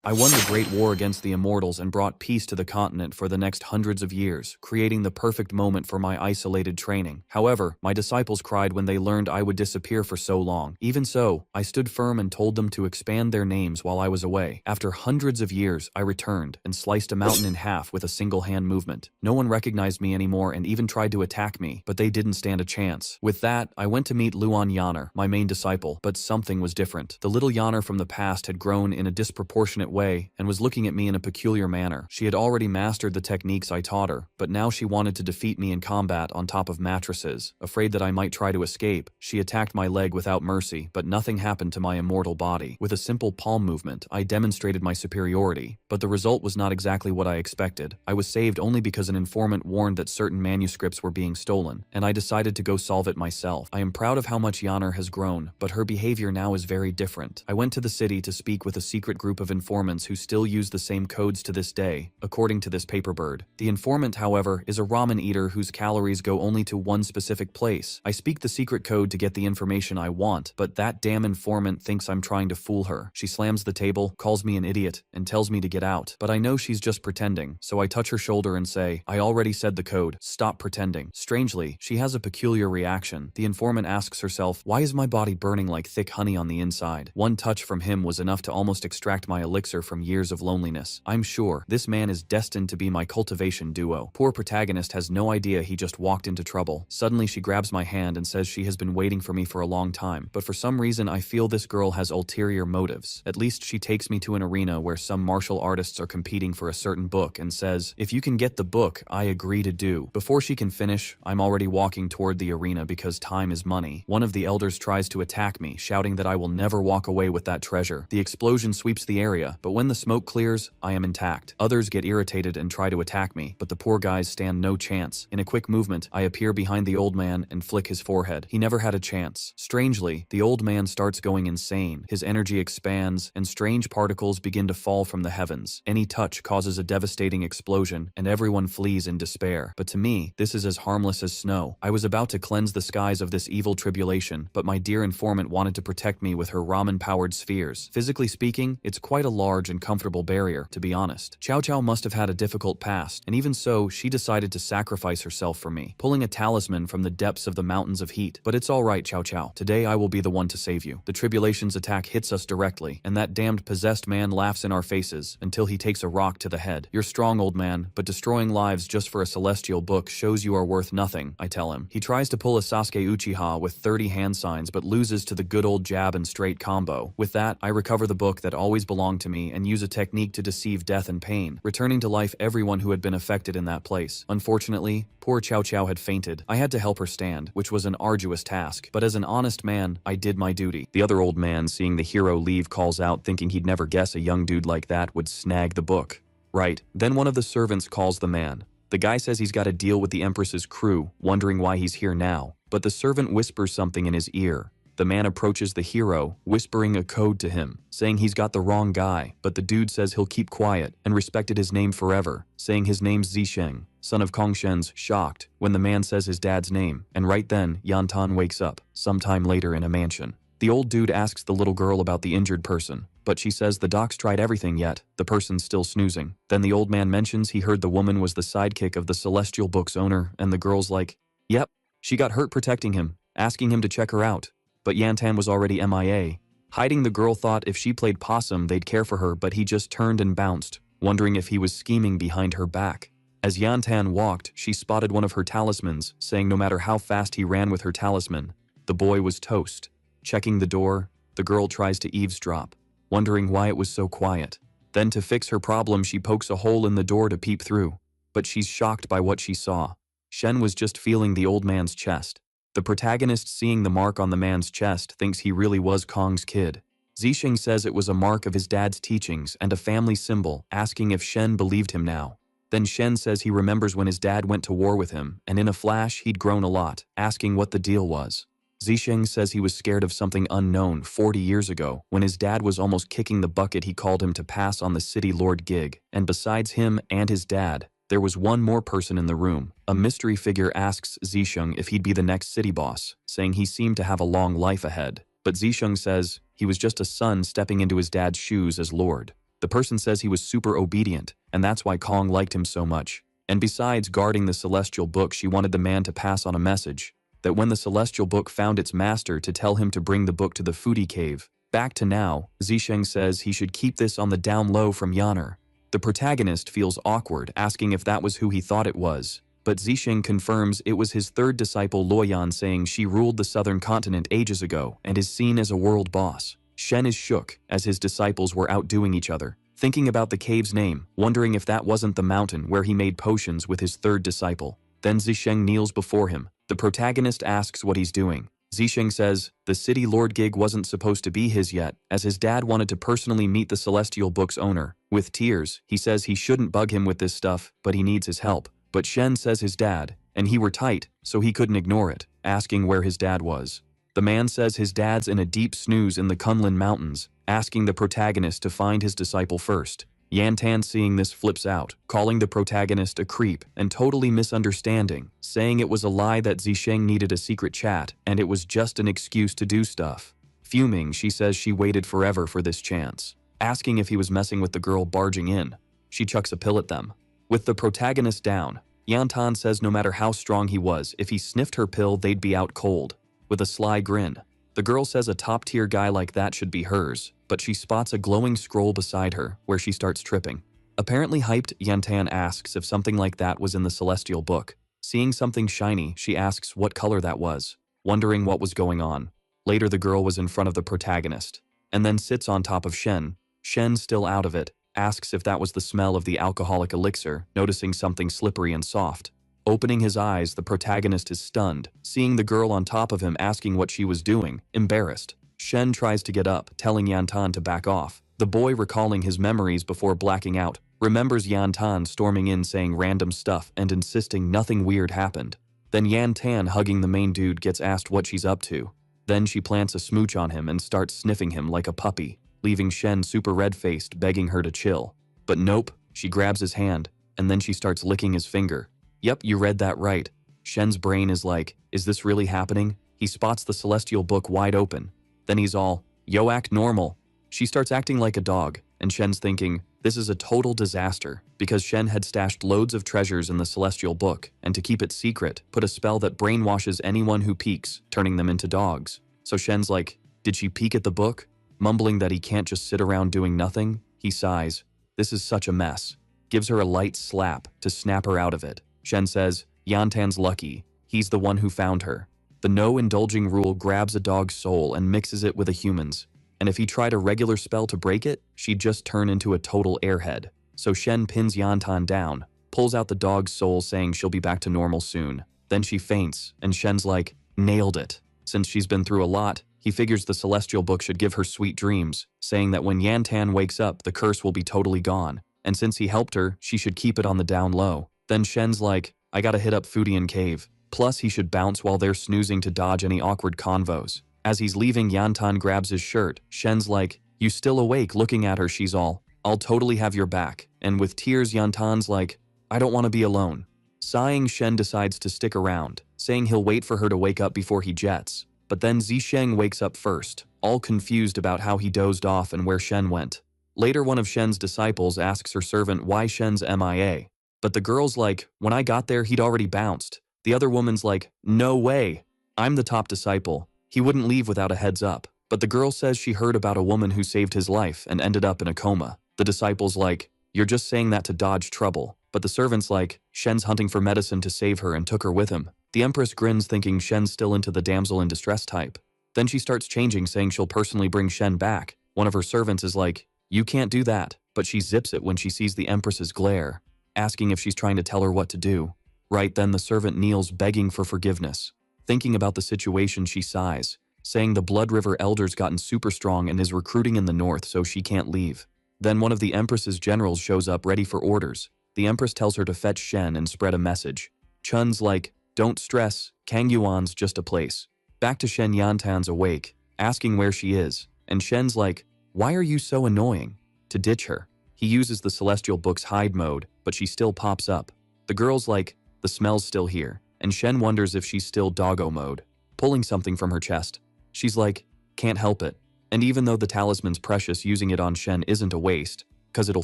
I won the Great War against the Immortals and brought peace to the continent for the next hundreds of years, creating the perfect moment for my isolated training. However, my disciples cried when they learned I would disappear for so long. Even so, I stood firm and told them to expand their names while I was away. After hundreds of years, I returned and sliced a mountain in half with a single hand movement. No one recognized me anymore and even tried to attack me, but they didn't stand a chance. With that, I went to meet Luan Yaner, my main disciple, but something was different. The little Yaner from the past had grown in a disproportionate way and was looking at me in a peculiar manner. She had already mastered the techniques I taught her, but now she wanted to defeat me in combat on top of mattresses. Afraid that I might try to escape, she attacked my leg without mercy, but nothing happened to my immortal body. With a simple palm movement, I demonstrated my superiority, but the result was not exactly what I expected. I was saved only because an informant warned that certain manuscripts were being stolen, and I decided to go solve it myself. I am proud of how much Yaner has grown, but her behavior now is very different. I went to the city to speak with a secret group of informants who still use the same codes to this day, according to this paper bird. The informant, however, is a ramen eater whose calories go only to one specific place. I speak the secret code to get the information I want, but that damn informant thinks I'm trying to fool her. She slams the table, calls me an idiot, and tells me to get out. But I know she's just pretending, so I touch her shoulder and say, I already said the code, stop pretending. Strangely, she has a peculiar reaction. The informant asks herself, why is my body burning like thick honey on the inside? One touch from him was enough to almost extract my elixir from years of loneliness. I'm sure this man is destined to be my cultivation duo. Poor protagonist has no idea he just walked into trouble. Suddenly she grabs my hand and says she has been waiting for me for a long time, but for some reason I feel this girl has ulterior motives. At least she takes me to an arena where some martial artists are competing for a certain book and says, if you can get the book, I agree to do. Before she can finish, I'm already walking toward the arena because time is money. One of the elders tries to attack me, shouting that I will never walk away with that treasure. The explosion sweeps the area, but when the smoke clears, I am intact. Others get irritated and try to attack me, but the poor guys stand no chance. In a quick movement, I appear behind the old man and flick his forehead. He never had a chance. Strangely, the old man starts going insane. His energy expands, and strange particles begin to fall from the heavens. Any touch causes a devastating explosion, and everyone flees in despair. But to me, this is as harmless as snow. I was about to cleanse the skies of this evil tribulation, but my dear informant wanted to protect me with her ramen-powered spheres. Physically speaking, it's quite a large and comfortable barrier, to be honest. Chow Chow must have had a difficult past, and even so, she decided to sacrifice herself for me, pulling a talisman from the depths of the mountains of heat. But it's alright, Chow Chow. Today I will be the one to save you. The tribulation's attack hits us directly, and that damned possessed man laughs in our faces until he takes a rock to the head. You're strong, old man, but destroying lives just for a celestial book shows you are worth nothing, I tell him. He tries to pull a Sasuke Uchiha with 30 hand signs but loses to the good old jab and straight combo. With that, I recover the book that always belonged to me and use a technique to deceive death and pain, returning to life everyone who had been affected in that place. Unfortunately, poor Chow Chow had fainted. I had to help her stand, which was an arduous task, but as an honest man, I did my duty. The other old man, seeing the hero leave, calls out, thinking he'd never guess a young dude like that would snag the book. Right. Then one of the servants calls the man. The guy says he's got a deal with the Empress's crew, wondering why he's here now, but the servant whispers something in his ear. The man approaches the hero, whispering a code to him, saying he's got the wrong guy, but the dude says he'll keep quiet and respected his name forever, saying his name's Zisheng, son of Kongshen's, shocked when the man says his dad's name, and right then, Yantan wakes up, sometime later in a mansion. The old dude asks the little girl about the injured person, but she says the doc's tried everything yet, the person's still snoozing. Then the old man mentions he heard the woman was the sidekick of the Celestial Book's owner, and the girl's like, yep, she got hurt protecting him, asking him to check her out. But Yantan was already MIA. Hiding, the girl thought if she played possum they'd care for her, but he just turned and bounced, wondering if he was scheming behind her back. As Yantan walked, she spotted one of her talismans, saying no matter how fast he ran with her talisman, the boy was toast. Checking the door, the girl tries to eavesdrop, wondering why it was so quiet. Then to fix her problem, she pokes a hole in the door to peep through. But she's shocked by what she saw. Shen was just feeling the old man's chest. The protagonist, seeing the mark on the man's chest, thinks he really was Kong's kid. Zisheng says it was a mark of his dad's teachings and a family symbol, asking if Shen believed him now. Then Shen says he remembers when his dad went to war with him, and in a flash he'd grown a lot, asking what the deal was. Zisheng says he was scared of something unknown 40 years ago, when his dad was almost kicking the bucket he called him to pass on the city lord gig, and besides him and his dad, there was one more person in the room. A mystery figure asks Zisheng if he'd be the next city boss, saying he seemed to have a long life ahead. But Zisheng says he was just a son stepping into his dad's shoes as lord. The person says he was super obedient, and that's why Kong liked him so much. And besides guarding the celestial book, she wanted the man to pass on a message, that when the celestial book found its master to tell him to bring the book to the foodie cave. Back to now, Zisheng says he should keep this on the down low from Yaner. The protagonist feels awkward, asking if that was who he thought it was, but Zisheng confirms it was his third disciple Luoyan, saying she ruled the southern continent ages ago and is seen as a world boss. Shen is shook as his disciples were outdoing each other, thinking about the cave's name, wondering if that wasn't the mountain where he made potions with his third disciple. Then Zisheng kneels before him. The protagonist asks what he's doing. Zisheng says the city lord gig wasn't supposed to be his yet, as his dad wanted to personally meet the celestial book's owner. With tears, he says he shouldn't bug him with this stuff, but he needs his help. But Shen says his dad, and he were tight, so he couldn't ignore it, asking where his dad was. The man says his dad's in a deep snooze in the Kunlun Mountains, asking the protagonist to find his disciple first. Yantan, seeing this, flips out, calling the protagonist a creep and totally misunderstanding, saying it was a lie that Zisheng needed a secret chat and it was just an excuse to do stuff. Fuming, she says she waited forever for this chance, asking if he was messing with the girl barging in. She chucks a pill at them. With the protagonist down, Yantan says no matter how strong he was, if he sniffed her pill, they'd be out cold. With a sly grin, the girl says a top-tier guy like that should be hers, but she spots a glowing scroll beside her, where she starts tripping. Apparently hyped, Yantan asks if something like that was in the celestial book. Seeing something shiny, she asks what color that was, wondering what was going on. Later, the girl was in front of the protagonist, and then sits on top of Shen. Shen, still out of it, asks if that was the smell of the alcoholic elixir, noticing something slippery and soft. Opening his eyes, the protagonist is stunned, seeing the girl on top of him asking what she was doing, embarrassed. Shen tries to get up, telling Yantan to back off. The boy, recalling his memories before blacking out, remembers Yantan storming in saying random stuff and insisting nothing weird happened. Then Yantan, hugging the main dude, gets asked what she's up to. Then she plants a smooch on him and starts sniffing him like a puppy, leaving Shen super red-faced, begging her to chill. But nope, she grabs his hand, and then she starts licking his finger. Yep, you read that right. Shen's brain is like, is this really happening? He spots the celestial book wide open. Then he's all, yo, act normal. She starts acting like a dog, and Shen's thinking, this is a total disaster, because Shen had stashed loads of treasures in the celestial book, and to keep it secret, put a spell that brainwashes anyone who peeks, turning them into dogs. So Shen's like, did she peek at the book? Mumbling that he can't just sit around doing nothing, he sighs. This is such a mess. Gives her a light slap to snap her out of it. Shen says, Yantan's lucky. He's the one who found her. The no indulging rule grabs a dog's soul and mixes it with a human's. And if he tried a regular spell to break it, she'd just turn into a total airhead. So Shen pins Yantan down, pulls out the dog's soul, saying she'll be back to normal soon. Then she faints, and Shen's like, nailed it. Since she's been through a lot, he figures the celestial book should give her sweet dreams, saying that when Yantan wakes up, the curse will be totally gone. And since he helped her, she should keep it on the down low. Then Shen's like, I gotta hit up Fudian Cave. Plus he should bounce while they're snoozing to dodge any awkward convos. As he's leaving, Yantan grabs his shirt. Shen's like, you still awake? Looking at her, she's all, I'll totally have your back. And with tears, Yantan's like, I don't want to be alone. Sighing, Shen decides to stick around, saying he'll wait for her to wake up before he jets. But then Zisheng wakes up first, all confused about how he dozed off and where Shen went. Later, one of Shen's disciples asks her servant why Shen's MIA. But the girl's like, when I got there, he'd already bounced. The other woman's like, no way. I'm the top disciple. He wouldn't leave without a heads up. But the girl says she heard about a woman who saved his life and ended up in a coma. The disciple's like, you're just saying that to dodge trouble. But the servant's like, Shen's hunting for medicine to save her and took her with him. The Empress grins, thinking Shen's still into the damsel in distress type. Then she starts changing, saying she'll personally bring Shen back. One of her servants is like, you can't do that. But she zips it when she sees the Empress's glare, asking if she's trying to tell her what to do. Right then, the servant kneels, begging for forgiveness. Thinking about the situation, she sighs, saying the Blood River Elder's gotten super strong and is recruiting in the north, so she can't leave. Then one of the Empress's generals shows up ready for orders. The Empress tells her to fetch Shen and spread a message. Chun's like, don't stress, Kangyuan's just a place. Back to Shen, Yantan's awake, asking where she is, and Shen's like, why are you so annoying? To ditch her. He uses the celestial book's hide mode, but she still pops up. The girl's like, the smell's still here, and Shen wonders if she's still doggo mode, pulling something from her chest. She's like, can't help it. And even though the talisman's precious, using it on Shen isn't a waste. cause it'll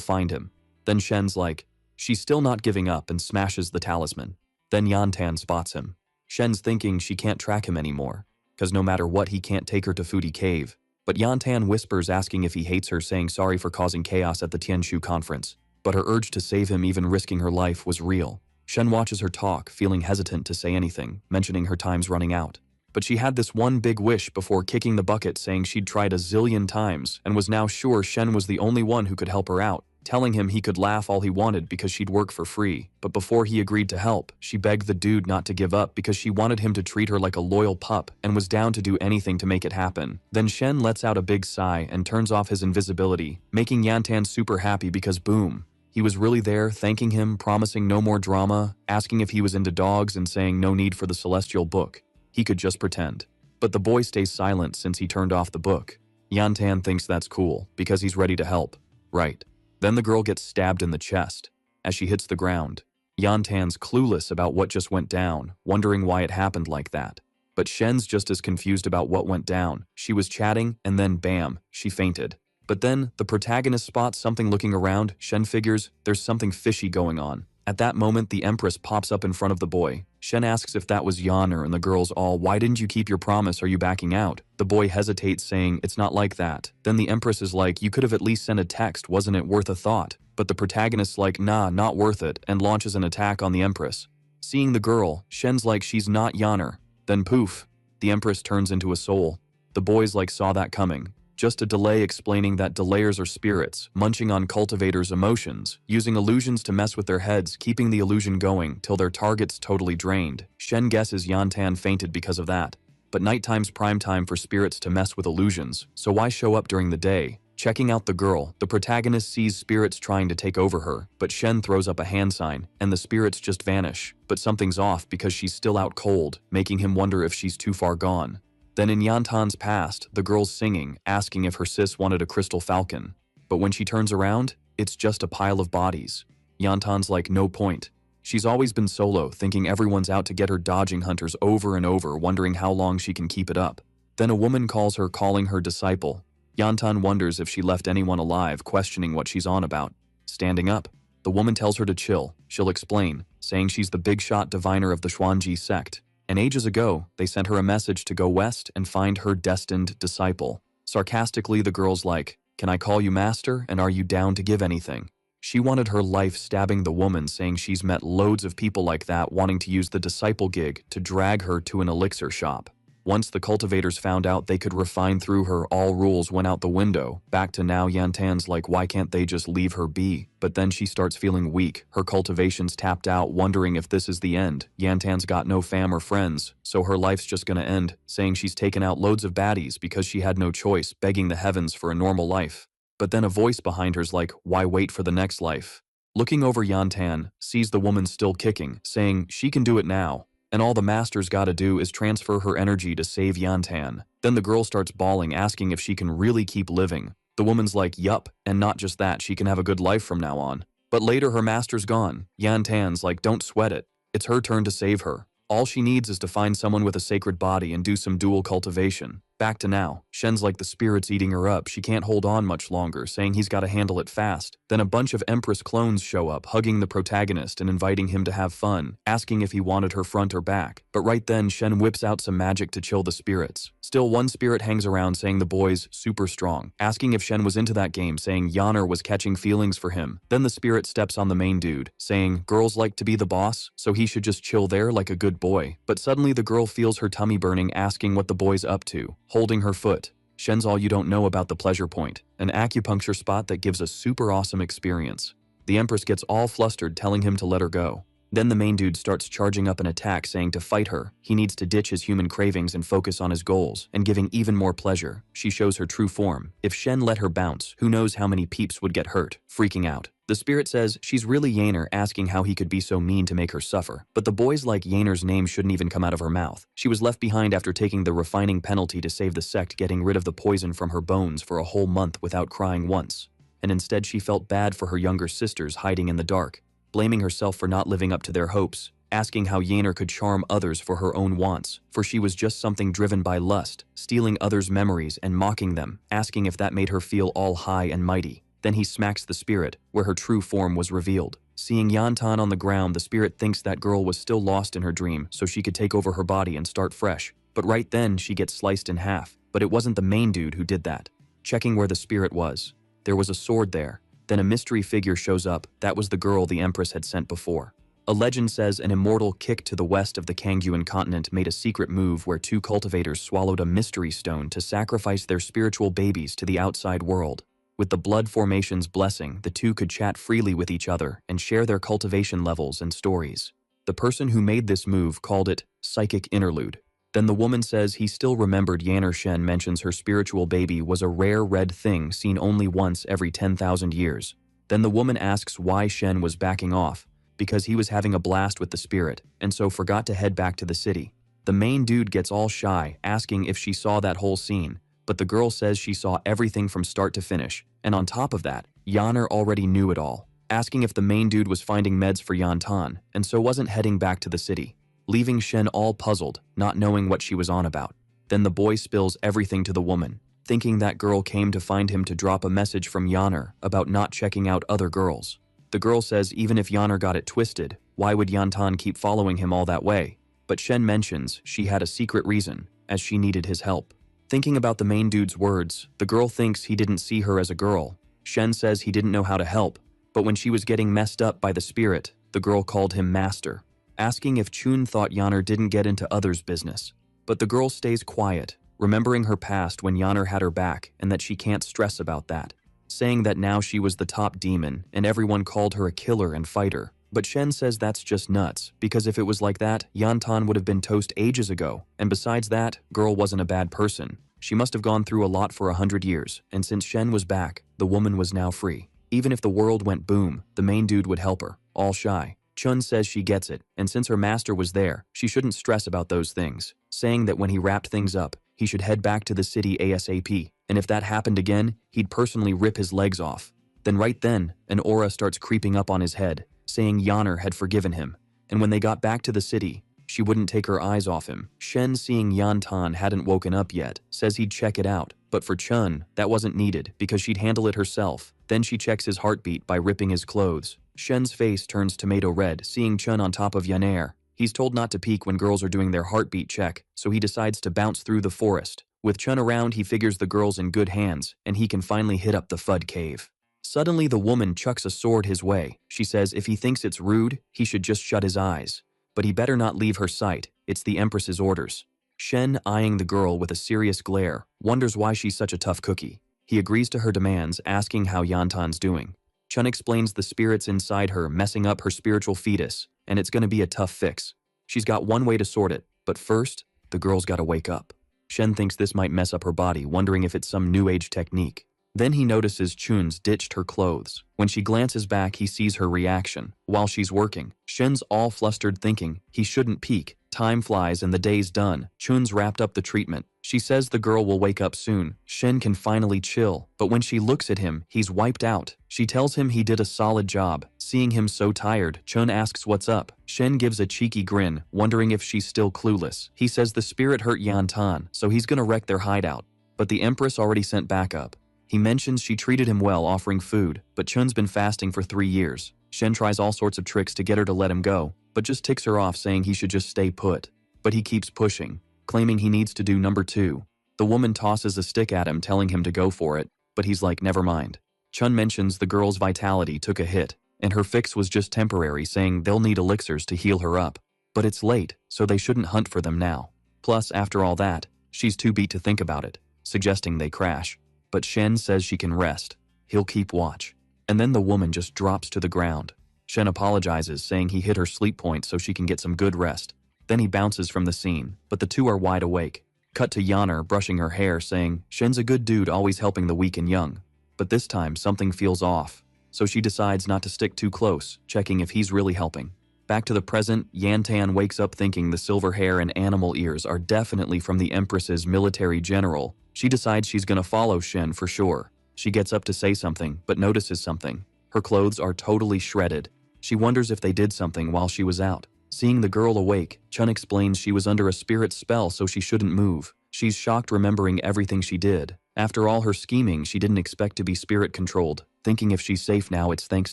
find him. Then Shen's like, she's still not giving up and smashes the talisman. Then Yantan spots him. Shen's thinking she can't track him anymore, cause no matter what he can't take her to Foodie Cave. But Yantan whispers asking if he hates her, saying sorry for causing chaos at the Tianshu conference. But her urge to save him, even risking her life, was real. Shen watches her talk, feeling hesitant to say anything, mentioning her time's running out. But she had this one big wish before kicking the bucket, saying she'd tried a zillion times and was now sure Shen was the only one who could help her out, telling him he could laugh all he wanted because she'd work for free. But before he agreed to help, she begged the dude not to give up because she wanted him to treat her like a loyal pup and was down to do anything to make it happen. Then Shen lets out a big sigh and turns off his invisibility, making Yantan super happy because boom, he was really there, thanking him, promising no more drama, asking if he was into dogs and saying no need for the celestial book. He could just pretend. But the boy stays silent since he turned off the book. Yantan thinks that's cool because he's ready to help. Right. Then the girl gets stabbed in the chest. As she hits the ground, Yantan's clueless about what just went down, wondering why it happened like that. But Shen's just as confused about what went down. She was chatting and then bam, she fainted. But then the protagonist spots something looking around. Shen figures there's something fishy going on. At that moment, the Empress pops up in front of the boy. Shen asks if that was Yaner and the girl's all, why didn't you keep your promise? Are you backing out? The boy hesitates, saying, it's not like that. Then the Empress is like, you could have at least sent a text, wasn't it worth a thought? But the protagonist's like, nah, not worth it, and launches an attack on the Empress. Seeing the girl, Shen's like, she's not Yaner. Then poof, the Empress turns into a soul. The boys saw that coming. Just a delay, explaining that delayers are spirits, munching on cultivators' emotions, using illusions to mess with their heads, keeping the illusion going till their target's totally drained. Shen guesses Yantan fainted because of that. But nighttime's prime time for spirits to mess with illusions, so why show up during the day? Checking out the girl, the protagonist sees spirits trying to take over her, but Shen throws up a hand sign, and the spirits just vanish. But something's off because she's still out cold, making him wonder if she's too far gone. Then in Yantan's past, the girl's singing, asking if her sis wanted a crystal falcon. But when she turns around, it's just a pile of bodies. Yantan's like, no point. She's always been solo, thinking everyone's out to get her, dodging hunters over and over, wondering how long she can keep it up. Then a woman calls her, calling her disciple. Yantan wonders if she left anyone alive, questioning what she's on about. Standing up, the woman tells her to chill. She'll explain, saying she's the big shot diviner of the Xuanji sect. And ages ago, they sent her a message to go west and find her destined disciple. Sarcastically, the girl's like, can I call you master, and are you down to give anything? She wanted her life, stabbing the woman, saying she's met loads of people like that wanting to use the disciple gig to drag her to an elixir shop. Once the cultivators found out they could refine through her, all rules went out the window. Back to now, Yantan's like, why can't they just leave her be? But then she starts feeling weak, her cultivation's tapped out, wondering if this is the end. Yantan's got no fam or friends, so her life's just gonna end, saying she's taken out loads of baddies because she had no choice, begging the heavens for a normal life. But then a voice behind her's like, why wait for the next life? Looking over, Yantan sees the woman still kicking, saying she can do it now. And all the master's gotta do is transfer her energy to save Yantan. Then the girl starts bawling, asking if she can really keep living. The woman's like, yup, and not just that, she can have a good life from now on. But later her master's gone. Yantan's like, don't sweat it. It's her turn to save her. All she needs is to find someone with a sacred body and do some dual cultivation. Back to now. Shen's like, the spirit's eating her up. She can't hold on much longer, saying he's gotta handle it fast. Then a bunch of Empress clones show up, hugging the protagonist and inviting him to have fun, asking if he wanted her front or back. But right then, Shen whips out some magic to chill the spirits. Still, one spirit hangs around, saying the boy's super strong, asking if Shen was into that game, saying Yaner was catching feelings for him. Then the spirit steps on the main dude, saying girls like to be the boss, so he should just chill there like a good boy. But suddenly the girl feels her tummy burning, asking what the boy's up to, holding her foot. Shen's all, you don't know about the pleasure point, an acupuncture spot that gives a super awesome experience. The Empress gets all flustered, telling him to let her go. Then the main dude starts charging up an attack, saying to fight her, he needs to ditch his human cravings and focus on his goals, and giving even more pleasure. She shows her true form. If Shen let her bounce, who knows how many peeps would get hurt, freaking out. The spirit says she's really Yaner, asking how he could be so mean to make her suffer. But the boys like Yaner's name shouldn't even come out of her mouth. She was left behind after taking the refining penalty to save the sect, getting rid of the poison from her bones for a whole month without crying once. And instead she felt bad for her younger sisters hiding in the dark, blaming herself for not living up to their hopes, asking how Yaner could charm others for her own wants, for she was just something driven by lust, stealing others' memories and mocking them, asking if that made her feel all high and mighty. Then he smacks the spirit, where her true form was revealed. Seeing Yantan on the ground, the spirit thinks that girl was still lost in her dream, so she could take over her body and start fresh. But right then, she gets sliced in half. But it wasn't the main dude who did that. Checking where the spirit was, there was a sword there. Then a mystery figure shows up. That was the girl the Empress had sent before. A legend says an immortal kick to the west of the Kangguan continent made a secret move where two cultivators swallowed a mystery stone to sacrifice their spiritual babies to the outside world. With the blood formation's blessing, the two could chat freely with each other and share their cultivation levels and stories. The person who made this move called it psychic interlude. Then the woman says he still remembered Yanner Shen mentions her spiritual baby was a rare red thing seen only once every 10,000 years. Then the woman asks why Shen was backing off, because he was having a blast with the spirit, and so forgot to head back to the city. The main dude gets all shy, asking if she saw that whole scene, but the girl says she saw everything from start to finish, and on top of that, Yanner already knew it all, asking if the main dude was finding meds for Yantan, and so wasn't heading back to the city, leaving Shen all puzzled, not knowing what she was on about. Then the boy spills everything to the woman, thinking that girl came to find him to drop a message from Yanner about not checking out other girls. The girl says even if Yanner got it twisted, why would Yantan keep following him all that way? But Shen mentions she had a secret reason, as she needed his help. Thinking about the main dude's words, the girl thinks he didn't see her as a girl. Shen says he didn't know how to help, but when she was getting messed up by the spirit, the girl called him master, asking if Chun thought Yanner didn't get into others' business. But the girl stays quiet, remembering her past when Yanner had her back and that she can't stress about that, saying that now she was the top demon and everyone called her a killer and fighter. But Shen says that's just nuts, because if it was like that, Yantan would have been toast ages ago, and besides that, girl wasn't a bad person. She must have gone through a lot for 100 years, and since Shen was back, the woman was now free. Even if the world went boom, the main dude would help her, all shy. Chun says she gets it, and since her master was there, she shouldn't stress about those things, saying that when he wrapped things up, he should head back to the city ASAP, and if that happened again, he'd personally rip his legs off. Then right then, an aura starts creeping up on his head, saying Yanner had forgiven him, and when they got back to the city, she wouldn't take her eyes off him. Shen, seeing Yantan hadn't woken up yet, says he'd check it out, but for Chun, that wasn't needed because she'd handle it herself. Then she checks his heartbeat by ripping his clothes. Shen's face turns tomato red, seeing Chun on top of Yanner. He's told not to peek when girls are doing their heartbeat check, so he decides to bounce through the forest. With Chun around, he figures the girl's in good hands, and he can finally hit up the Fud cave. Suddenly, the woman chucks a sword his way. She says if he thinks it's rude, he should just shut his eyes. But he better not leave her sight. It's the Empress's orders. Shen, eyeing the girl with a serious glare, wonders why she's such a tough cookie. He agrees to her demands, asking how Yantan's doing. Chun explains the spirits inside her messing up her spiritual fetus, and it's gonna be a tough fix. She's got one way to sort it, but first, the girl's gotta wake up. Shen thinks this might mess up her body, wondering if it's some new age technique. Then he notices Chun's ditched her clothes. When she glances back, he sees her reaction. While she's working, Shen's all flustered thinking he shouldn't peek. Time flies and the day's done. Chun's wrapped up the treatment. She says the girl will wake up soon. Shen can finally chill, but when she looks at him, he's wiped out. She tells him he did a solid job. Seeing him so tired, Chun asks what's up. Shen gives a cheeky grin, wondering if she's still clueless. He says the spirit hurt Yantan, so he's gonna wreck their hideout. But the Empress already sent backup. He mentions she treated him well, offering food, but Chun's been fasting for 3 years. Shen tries all sorts of tricks to get her to let him go, but just ticks her off, saying he should just stay put. But he keeps pushing, claiming he needs to do number 2. The woman tosses a stick at him, telling him to go for it, but he's like, never mind. Chun mentions the girl's vitality took a hit, and her fix was just temporary, saying they'll need elixirs to heal her up. But it's late, so they shouldn't hunt for them now. Plus, after all that, she's too beat to think about it, suggesting they crash. But Shen says she can rest. He'll keep watch. And then the woman just drops to the ground. Shen apologizes, saying he hit her sleep point so she can get some good rest. Then he bounces from the scene, but the two are wide awake. Cut to Yanner brushing her hair, saying, Shen's a good dude, always helping the weak and young. But this time, something feels off. So she decides not to stick too close, checking if he's really helping. Back to the present, Yantan wakes up thinking the silver hair and animal ears are definitely from the Empress's military general. She decides she's gonna follow Shen for sure. She gets up to say something, but notices something. Her clothes are totally shredded. She wonders if they did something while she was out. Seeing the girl awake, Chun explains she was under a spirit spell so she shouldn't move. She's shocked remembering everything she did. After all her scheming, she didn't expect to be spirit controlled. Thinking if she's safe now it's thanks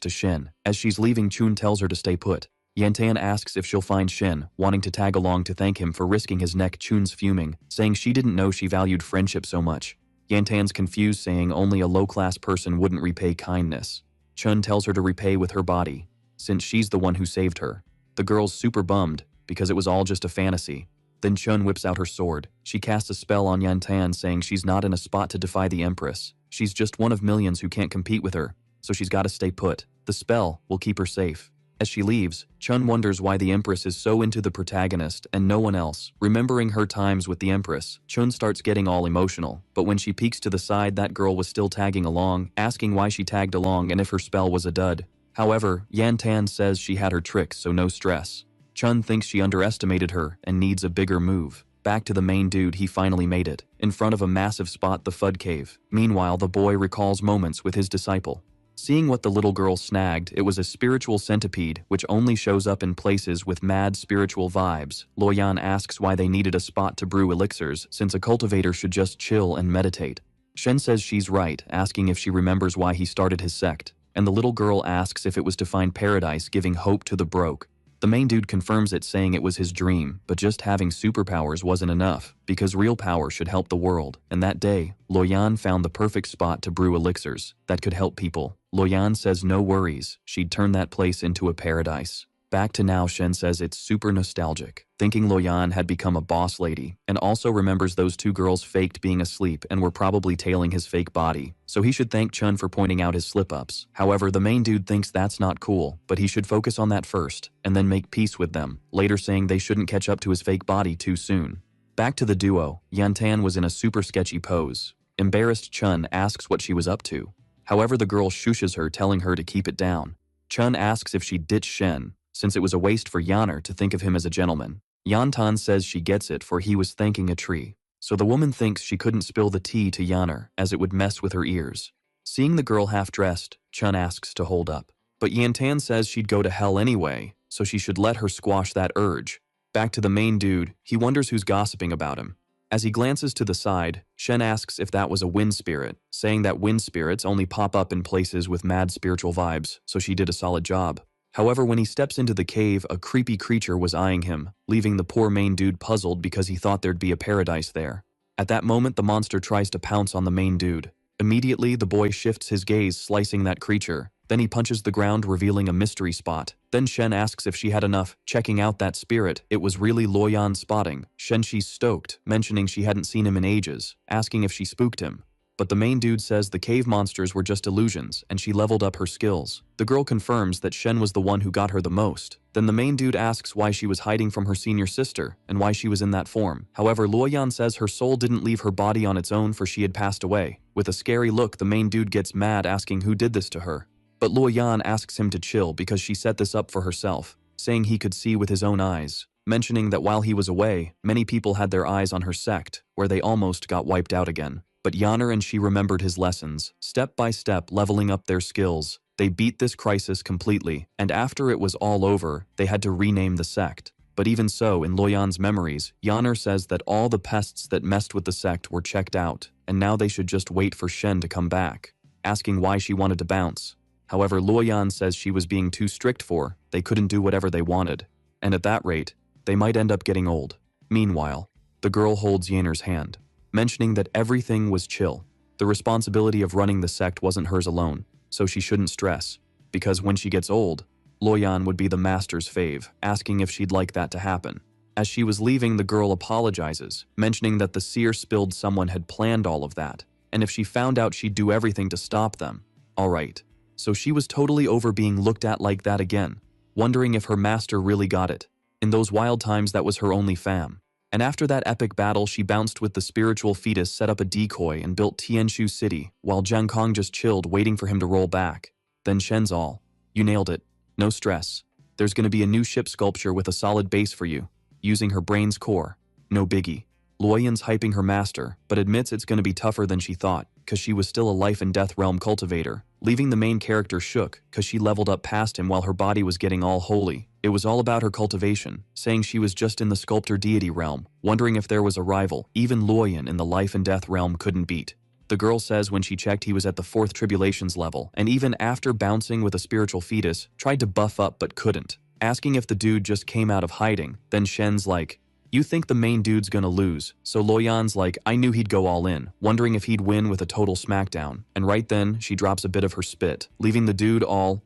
to Shin. As she's leaving, Chun tells her to stay put. Yantan asks if she'll find Shin, wanting to tag along to thank him for risking his neck. Chun's fuming, saying she didn't know she valued friendship so much. Yantan's confused, saying only a low-class person wouldn't repay kindness. Chun tells her to repay with her body, since she's the one who saved her. The girl's super bummed, because it was all just a fantasy. Then Chun whips out her sword. She casts a spell on Yantan, saying she's not in a spot to defy the Empress. She's just one of millions who can't compete with her, so she's gotta stay put. The spell will keep her safe. As she leaves, Chun wonders why the Empress is so into the protagonist and no one else. Remembering her times with the Empress, Chun starts getting all emotional, but when she peeks to the side, that girl was still tagging along, asking why she tagged along and if her spell was a dud. However, Yantan says she had her tricks, so no stress. Chun thinks she underestimated her and needs a bigger move. Back to the main dude, he finally made it. In front of a massive spot, the Fud Cave. Meanwhile, the boy recalls moments with his disciple. Seeing what the little girl snagged, it was a spiritual centipede, which only shows up in places with mad spiritual vibes. Luoyan asks why they needed a spot to brew elixirs, since a cultivator should just chill and meditate. Shen says she's right, asking if she remembers why he started his sect. And the little girl asks if it was to find paradise, giving hope to the broke. The main dude confirms it, saying it was his dream, but just having superpowers wasn't enough, because real power should help the world. And that day, Luoyan found the perfect spot to brew elixirs that could help people. Luoyan says no worries, she'd turn that place into a paradise. Back to now, Shen says it's super nostalgic, thinking Luoyan had become a boss lady, and also remembers those two girls faked being asleep and were probably tailing his fake body, so he should thank Chun for pointing out his slip-ups. However, the main dude thinks that's not cool, but he should focus on that first, and then make peace with them, later saying they shouldn't catch up to his fake body too soon. Back to the duo, Yantan was in a super sketchy pose. Embarrassed, Chun asks what she was up to. However, the girl shushes her, telling her to keep it down. Chun asks if she ditched Shen, since it was a waste for Yaner to think of him as a gentleman. Yantan says she gets it, for he was thanking a tree. So the woman thinks she couldn't spill the tea to Yaner, as it would mess with her ears. Seeing the girl half-dressed, Chun asks to hold up. But Yantan says she'd go to hell anyway, so she should let her squash that urge. Back to the main dude, he wonders who's gossiping about him. As he glances to the side, Shen asks if that was a wind spirit, saying that wind spirits only pop up in places with mad spiritual vibes, so she did a solid job. However, when he steps into the cave, a creepy creature was eyeing him, leaving the poor main dude puzzled because he thought there'd be a paradise there. At that moment, the monster tries to pounce on the main dude. Immediately, the boy shifts his gaze, slicing that creature. Then he punches the ground, revealing a mystery spot. Then Shen asks if she had enough, checking out that spirit. It was really Luoyan spotting. She's stoked, mentioning she hadn't seen him in ages, asking if she spooked him. But the main dude says the cave monsters were just illusions, and she leveled up her skills. The girl confirms that Shen was the one who got her the most. Then the main dude asks why she was hiding from her senior sister, and why she was in that form. However, Luoyan says her soul didn't leave her body on its own, for she had passed away. With a scary look, the main dude gets mad, asking who did this to her. But Luoyan asks him to chill because she set this up for herself, saying he could see with his own eyes, mentioning that while he was away, many people had their eyes on her sect, where they almost got wiped out again. But Yaner and she remembered his lessons, step by step leveling up their skills. They beat this crisis completely, and after it was all over, they had to rename the sect. But even so, in Luoyan's memories, Yaner says that all the pests that messed with the sect were checked out, and now they should just wait for Shen to come back, asking why she wanted to bounce. However, Luoyan says she was being too strict for, they couldn't do whatever they wanted, and at that rate, they might end up getting old. Meanwhile, the girl holds Yaner's hand, mentioning that everything was chill. The responsibility of running the sect wasn't hers alone, so she shouldn't stress, because when she gets old, Luoyan would be the master's fave, asking if she'd like that to happen. As she was leaving, the girl apologizes, mentioning that the seer spilled someone had planned all of that, and if she found out she'd do everything to stop them. Alright, so she was totally over being looked at like that again, wondering if her master really got it. In those wild times, that was her only fam. And after that epic battle, she bounced with the spiritual fetus, set up a decoy, and built Tianshu City, while Jiang Kong just chilled, waiting for him to roll back. Then Shen's all, "You nailed it. No stress. There's gonna be a new ship sculpture with a solid base for you, using her brain's core. No biggie." Luoyan's hyping her master, but admits it's gonna be tougher than she thought, cause she was still a life and death realm cultivator, leaving the main character shook, cause she leveled up past him while her body was getting all holy. It was all about her cultivation, saying she was just in the sculptor deity realm, wondering if there was a rival even Luoyan in the life and death realm couldn't beat. The girl says when she checked he was at the 4th tribulations level, and even after bouncing with a spiritual fetus, tried to buff up but couldn't. Asking if the dude just came out of hiding, then Shen's like, you think the main dude's gonna lose, so Loyan's like, I knew he'd go all in, wondering if he'd win with a total smackdown, and right then, she drops a bit of her spit, leaving the dude all,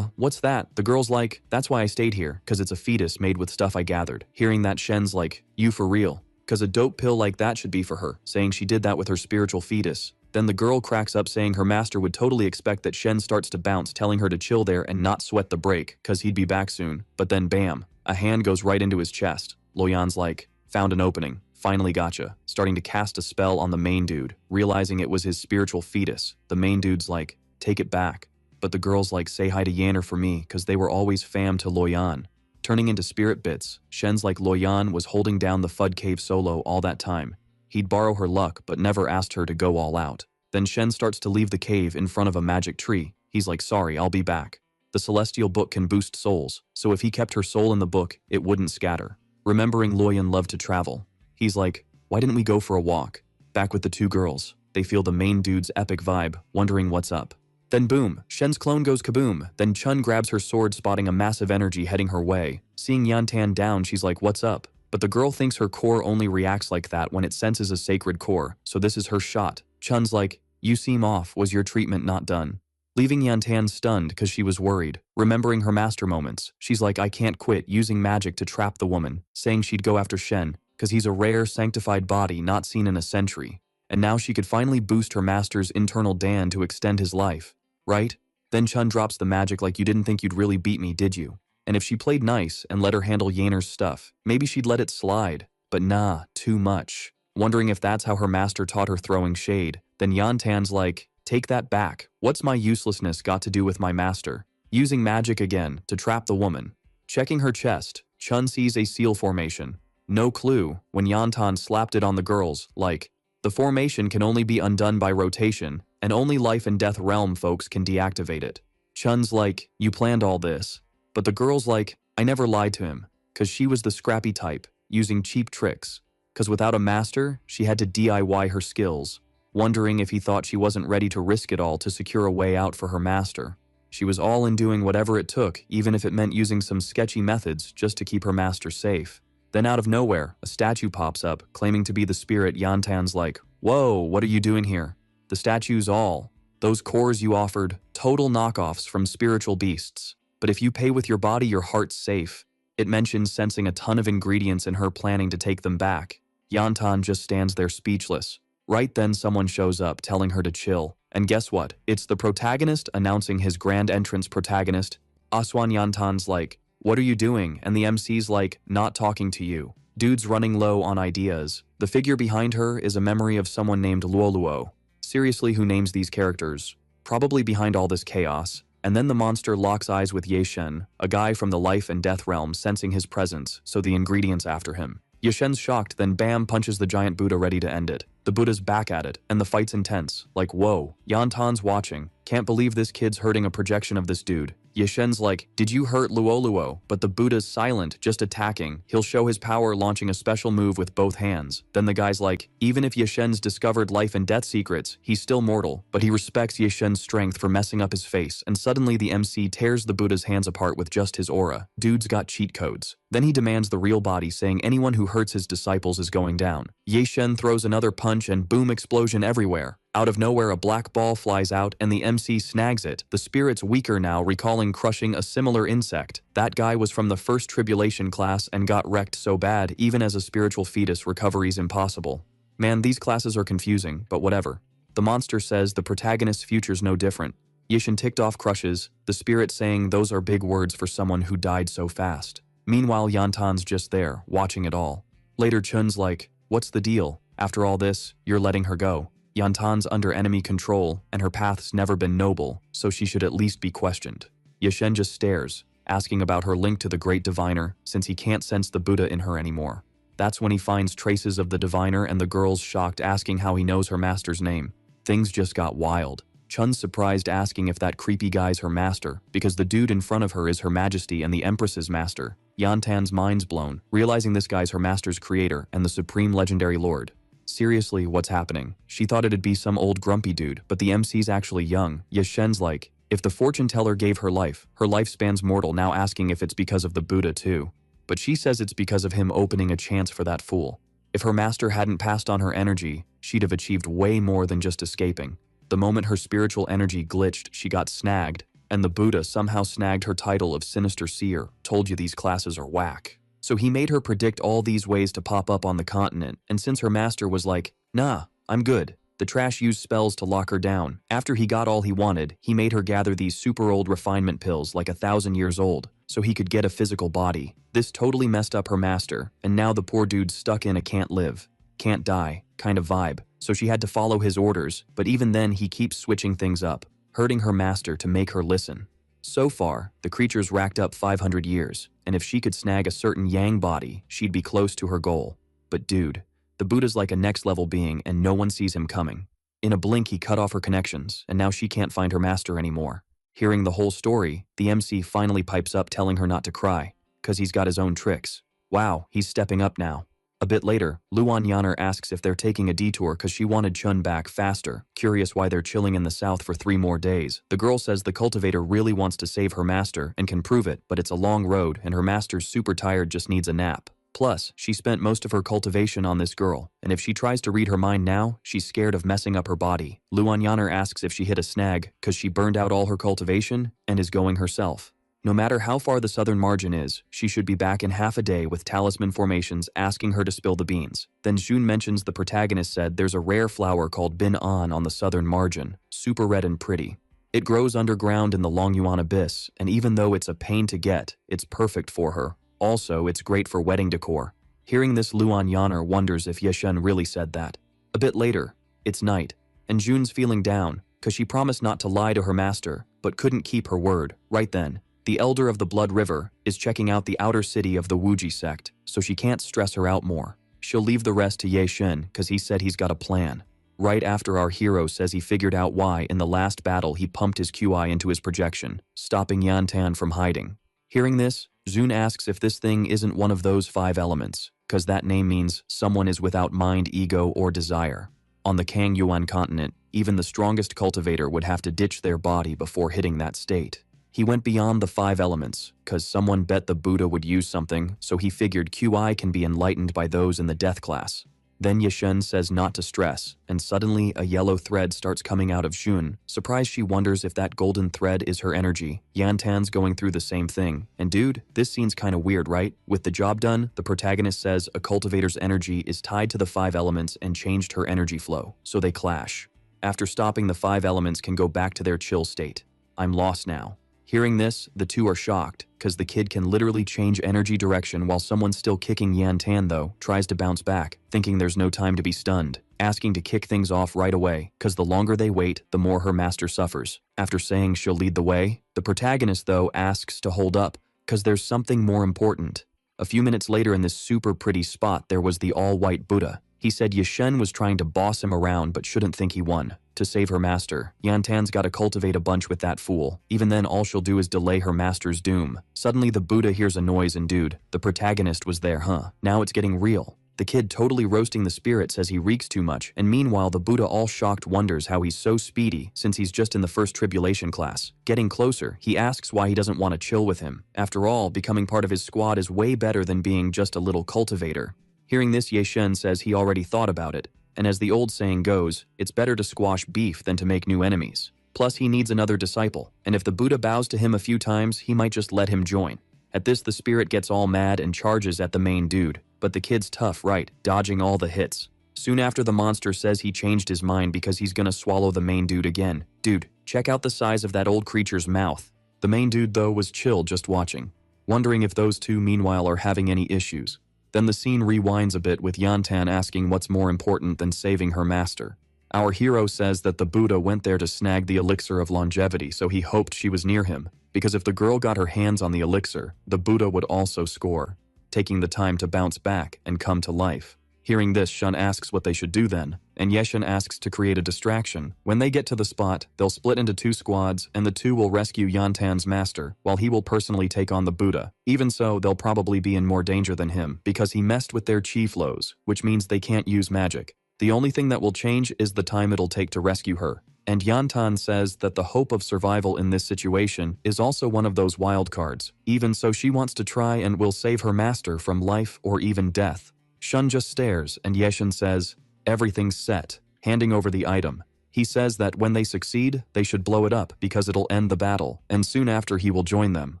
what's that? The girl's like, that's why I stayed here, cause it's a fetus made with stuff I gathered. Hearing that, Shen's like, you for real? Cause a dope pill like that should be for her, saying she did that with her spiritual fetus. Then the girl cracks up saying her master would totally expect that Shen starts to bounce, telling her to chill there and not sweat the break, cause he'd be back soon. But then bam, a hand goes right into his chest. Loyan's like, found an opening, finally gotcha, starting to cast a spell on the main dude, realizing it was his spiritual fetus. The main dude's like, take it back. But the girl's like, say hi to Yanner for me, cause they were always fam to Loyan. Turning into spirit bits, Shen's like Loyan was holding down the Fud Cave solo all that time. He'd borrow her luck, but never asked her to go all out. Then Shen starts to leave the cave in front of a magic tree. He's like, sorry, I'll be back. The celestial book can boost souls, so if he kept her soul in the book, it wouldn't scatter. Remembering Loyan loved to travel, he's like, why didn't we go for a walk? Back with the two girls, they feel the main dude's epic vibe, wondering what's up. Then boom, Shen's clone goes kaboom, then Chun grabs her sword, spotting a massive energy heading her way. Seeing Yantan down, she's like, what's up? But the girl thinks her core only reacts like that when it senses a sacred core, so this is her shot. Chun's like, you seem off, was your treatment not done? Leaving Yantan stunned cause she was worried. Remembering her master moments, she's like, I can't quit, using magic to trap the woman, saying she'd go after Shen, cause he's a rare, sanctified body not seen in a century. And now she could finally boost her master's internal Dan to extend his life. Right? Then Chun drops the magic like, you didn't think you'd really beat me, did you? And if she played nice and let her handle Yanner's stuff, maybe she'd let it slide. But nah, too much. Wondering if that's how her master taught her throwing shade, then Yantan's like, take that back. What's my uselessness got to do with my master? Using magic again to trap the woman. Checking her chest, Chun sees a seal formation. No clue when Yantan slapped it on the girls, like, the formation can only be undone by rotation, and only life and death realm folks can deactivate it. Chun's like, you planned all this. But the girl's like, I never lied to him, cause she was the scrappy type, using cheap tricks. Cause without a master, she had to DIY her skills, wondering if he thought she wasn't ready to risk it all to secure a way out for her master. She was all in doing whatever it took, even if it meant using some sketchy methods just to keep her master safe. Then out of nowhere, a statue pops up, claiming to be the spirit. Yantan's like, whoa, what are you doing here? The statue's all, those cores you offered, total knockoffs from spiritual beasts. But if you pay with your body, your heart's safe. It mentions sensing a ton of ingredients in her planning to take them back. Yantan just stands there speechless. Right then someone shows up telling her to chill. And guess what? It's the protagonist announcing his grand entrance. Protagonist, Aswan. Yantan's like, what are you doing? And the MC's like, not talking to you. Dude's running low on ideas. The figure behind her is a memory of someone named Luoluo. Seriously, who names these characters? Probably behind all this chaos. And then the monster locks eyes with Yeshen, a guy from the life and death realm, sensing his presence, so the ingredients after him. Yeshen's shocked, then bam, punches the giant Buddha, ready to end it. The Buddha's back at it, and the fight's intense. Like, whoa, Yantan's watching. Can't believe this kid's hurting a projection of this dude. Yeshen's like, did you hurt Luoluo? But the Buddha's silent, just attacking. He'll show his power launching a special move with both hands. Then the guy's like, even if Yeshen's discovered life and death secrets, he's still mortal, but he respects Yeshen's strength for messing up his face, and suddenly the MC tears the Buddha's hands apart with just his aura. Dude's got cheat codes. Then he demands the real body, saying anyone who hurts his disciples is going down. Yeshen throws another punch and boom, explosion everywhere. Out of nowhere, a black ball flies out and the MC snags it. The spirit's weaker now, recalling crushing a similar insect. That guy was from the first tribulation class and got wrecked so bad, even as a spiritual fetus, recovery's impossible. Man, these classes are confusing, but whatever. The monster says the protagonist's future's no different. Yishin ticked off crushes, the spirit saying those are big words for someone who died so fast. Meanwhile, Yantan's just there, watching it all. Later, Chun's like, what's the deal? After all this, you're letting her go. Yantan's under enemy control, and her path's never been noble, so she should at least be questioned. Yeshen just stares, asking about her link to the great diviner, since he can't sense the Buddha in her anymore. That's when he finds traces of the diviner, and the girl's shocked, asking how he knows her master's name. Things just got wild. Chun's surprised, asking if that creepy guy's her master, because the dude in front of her is Her Majesty and the Empress's master. Yantan's mind's blown, realizing this guy's her master's creator and the supreme legendary lord. seriously, what's happening? She thought it'd be some old grumpy dude, but the MC's actually young. Yeshen's like, if the fortune teller gave her lifespan's mortal, now asking if it's because of the Buddha too. But she says it's because of him opening a chance for that fool. If her master hadn't passed on her energy, she'd have achieved way more than just escaping. The moment her spiritual energy glitched, she got snagged, and the Buddha somehow snagged her title of Sinister Seer. Told you these classes are whack. So he made her predict all these ways to pop up on the continent, and since her master was like, nah, I'm good, the trash used spells to lock her down. After he got all he wanted, he made her gather these super old refinement pills like 1,000 years old, so he could get a physical body. This totally messed up her master, and now the poor dude's stuck in a can't live, can't die kind of vibe, so she had to follow his orders, but even then he keeps switching things up, hurting her master to make her listen. So far, the creature's racked up 500 years, and if she could snag a certain yang body, she'd be close to her goal. But dude, the Buddha's like a next-level being and no one sees him coming. In a blink he cut off her connections, and now she can't find her master anymore. Hearing the whole story, the MC finally pipes up telling her not to cry, cause he's got his own tricks. Wow, he's stepping up now. A bit later, Luan Yaner asks if they're taking a detour cause she wanted Chun back faster, curious why they're chilling in the south for 3 more days. The girl says the cultivator really wants to save her master and can prove it, but it's a long road and her master's super tired, just needs a nap. Plus, she spent most of her cultivation on this girl, and if she tries to read her mind now, she's scared of messing up her body. Luan Yaner asks if she hit a snag cause she burned out all her cultivation and is going herself. No matter how far the southern margin is, she should be back in half a day with talisman formations asking her to spill the beans. Then Jun mentions the protagonist said there's a rare flower called Bin on the southern margin, super red and pretty. It grows underground in the Longyuan abyss, and even though it's a pain to get, it's perfect for her. Also, it's great for wedding decor. Hearing this, Luan Yaner wonders if Yeshen really said that. A bit later, it's night, and Jun's feeling down, cause she promised not to lie to her master, but couldn't keep her word. Right then, the elder of the Blood River is checking out the outer city of the Wuji sect, so she can't stress her out more. She'll leave the rest to Ye Shen cause he said he's got a plan. Right after our hero says he figured out why in the last battle he pumped his QI into his projection, stopping Yantan from hiding. Hearing this, Jun asks if this thing isn't one of those 5 elements, cause that name means someone is without mind, ego, or desire. On the Kang Yuan continent, even the strongest cultivator would have to ditch their body before hitting that state. He went beyond the 5 elements, cause someone bet the Buddha would use something, so he figured QI can be enlightened by those in the death class. Then Yeshen says not to stress, and suddenly a yellow thread starts coming out of Jun. Surprised, she wonders if that golden thread is her energy. Yantan's going through the same thing. And dude, this scene's kinda weird, right? With the job done, the protagonist says a cultivator's energy is tied to the 5 elements and changed her energy flow, so they clash. After stopping, the 5 elements can go back to their chill state. I'm lost now. Hearing this, the two are shocked, cause the kid can literally change energy direction while someone still kicking Yantan though tries to bounce back, thinking there's no time to be stunned, asking to kick things off right away, cause the longer they wait, the more her master suffers. After saying she'll lead the way, the protagonist though asks to hold up, cause there's something more important. A few minutes later in this super pretty spot there was the all-white Buddha. He said Yeshen was trying to boss him around but shouldn't think he won. To save her master, Yantan's gotta cultivate a bunch with that fool. Even then all she'll do is delay her master's doom. Suddenly the Buddha hears a noise and dude, the protagonist was there, huh? Now it's getting real. The kid totally roasting the spirit says he reeks too much, and meanwhile the Buddha all shocked wonders how he's so speedy since he's just in the first tribulation class. Getting closer, he asks why he doesn't want to chill with him. After all, becoming part of his squad is way better than being just a little cultivator. Hearing this, Yeshen says he already thought about it, and as the old saying goes, it's better to squash beef than to make new enemies. Plus he needs another disciple, and if the Buddha bows to him a few times, he might just let him join. At this, the spirit gets all mad and charges at the main dude, but the kid's tough, right, dodging all the hits. Soon after, the monster says he changed his mind because he's gonna swallow the main dude again. Dude, check out the size of that old creature's mouth. The main dude though was chill just watching, wondering if those two meanwhile are having any issues. Then the scene rewinds a bit with Yantan asking what's more important than saving her master. Our hero says that the Buddha went there to snag the elixir of longevity, so he hoped she was near him, because if the girl got her hands on the elixir, the Buddha would also score, taking the time to bounce back and come to life. Hearing this, Shun asks what they should do then, and Yeshen asks to create a distraction. When they get to the spot, they'll split into 2 squads, and the 2 will rescue Yantan's master, while he will personally take on the Buddha. Even so, they'll probably be in more danger than him, because he messed with their chi flows, which means they can't use magic. The only thing that will change is the time it'll take to rescue her. And Yantan says that the hope of survival in this situation is also one of those wild cards. Even so, she wants to try and will save her master from life or even death. Shun just stares and Yeshin says, "Everything's set," handing over the item. He says that when they succeed, they should blow it up because it'll end the battle, and soon after he will join them.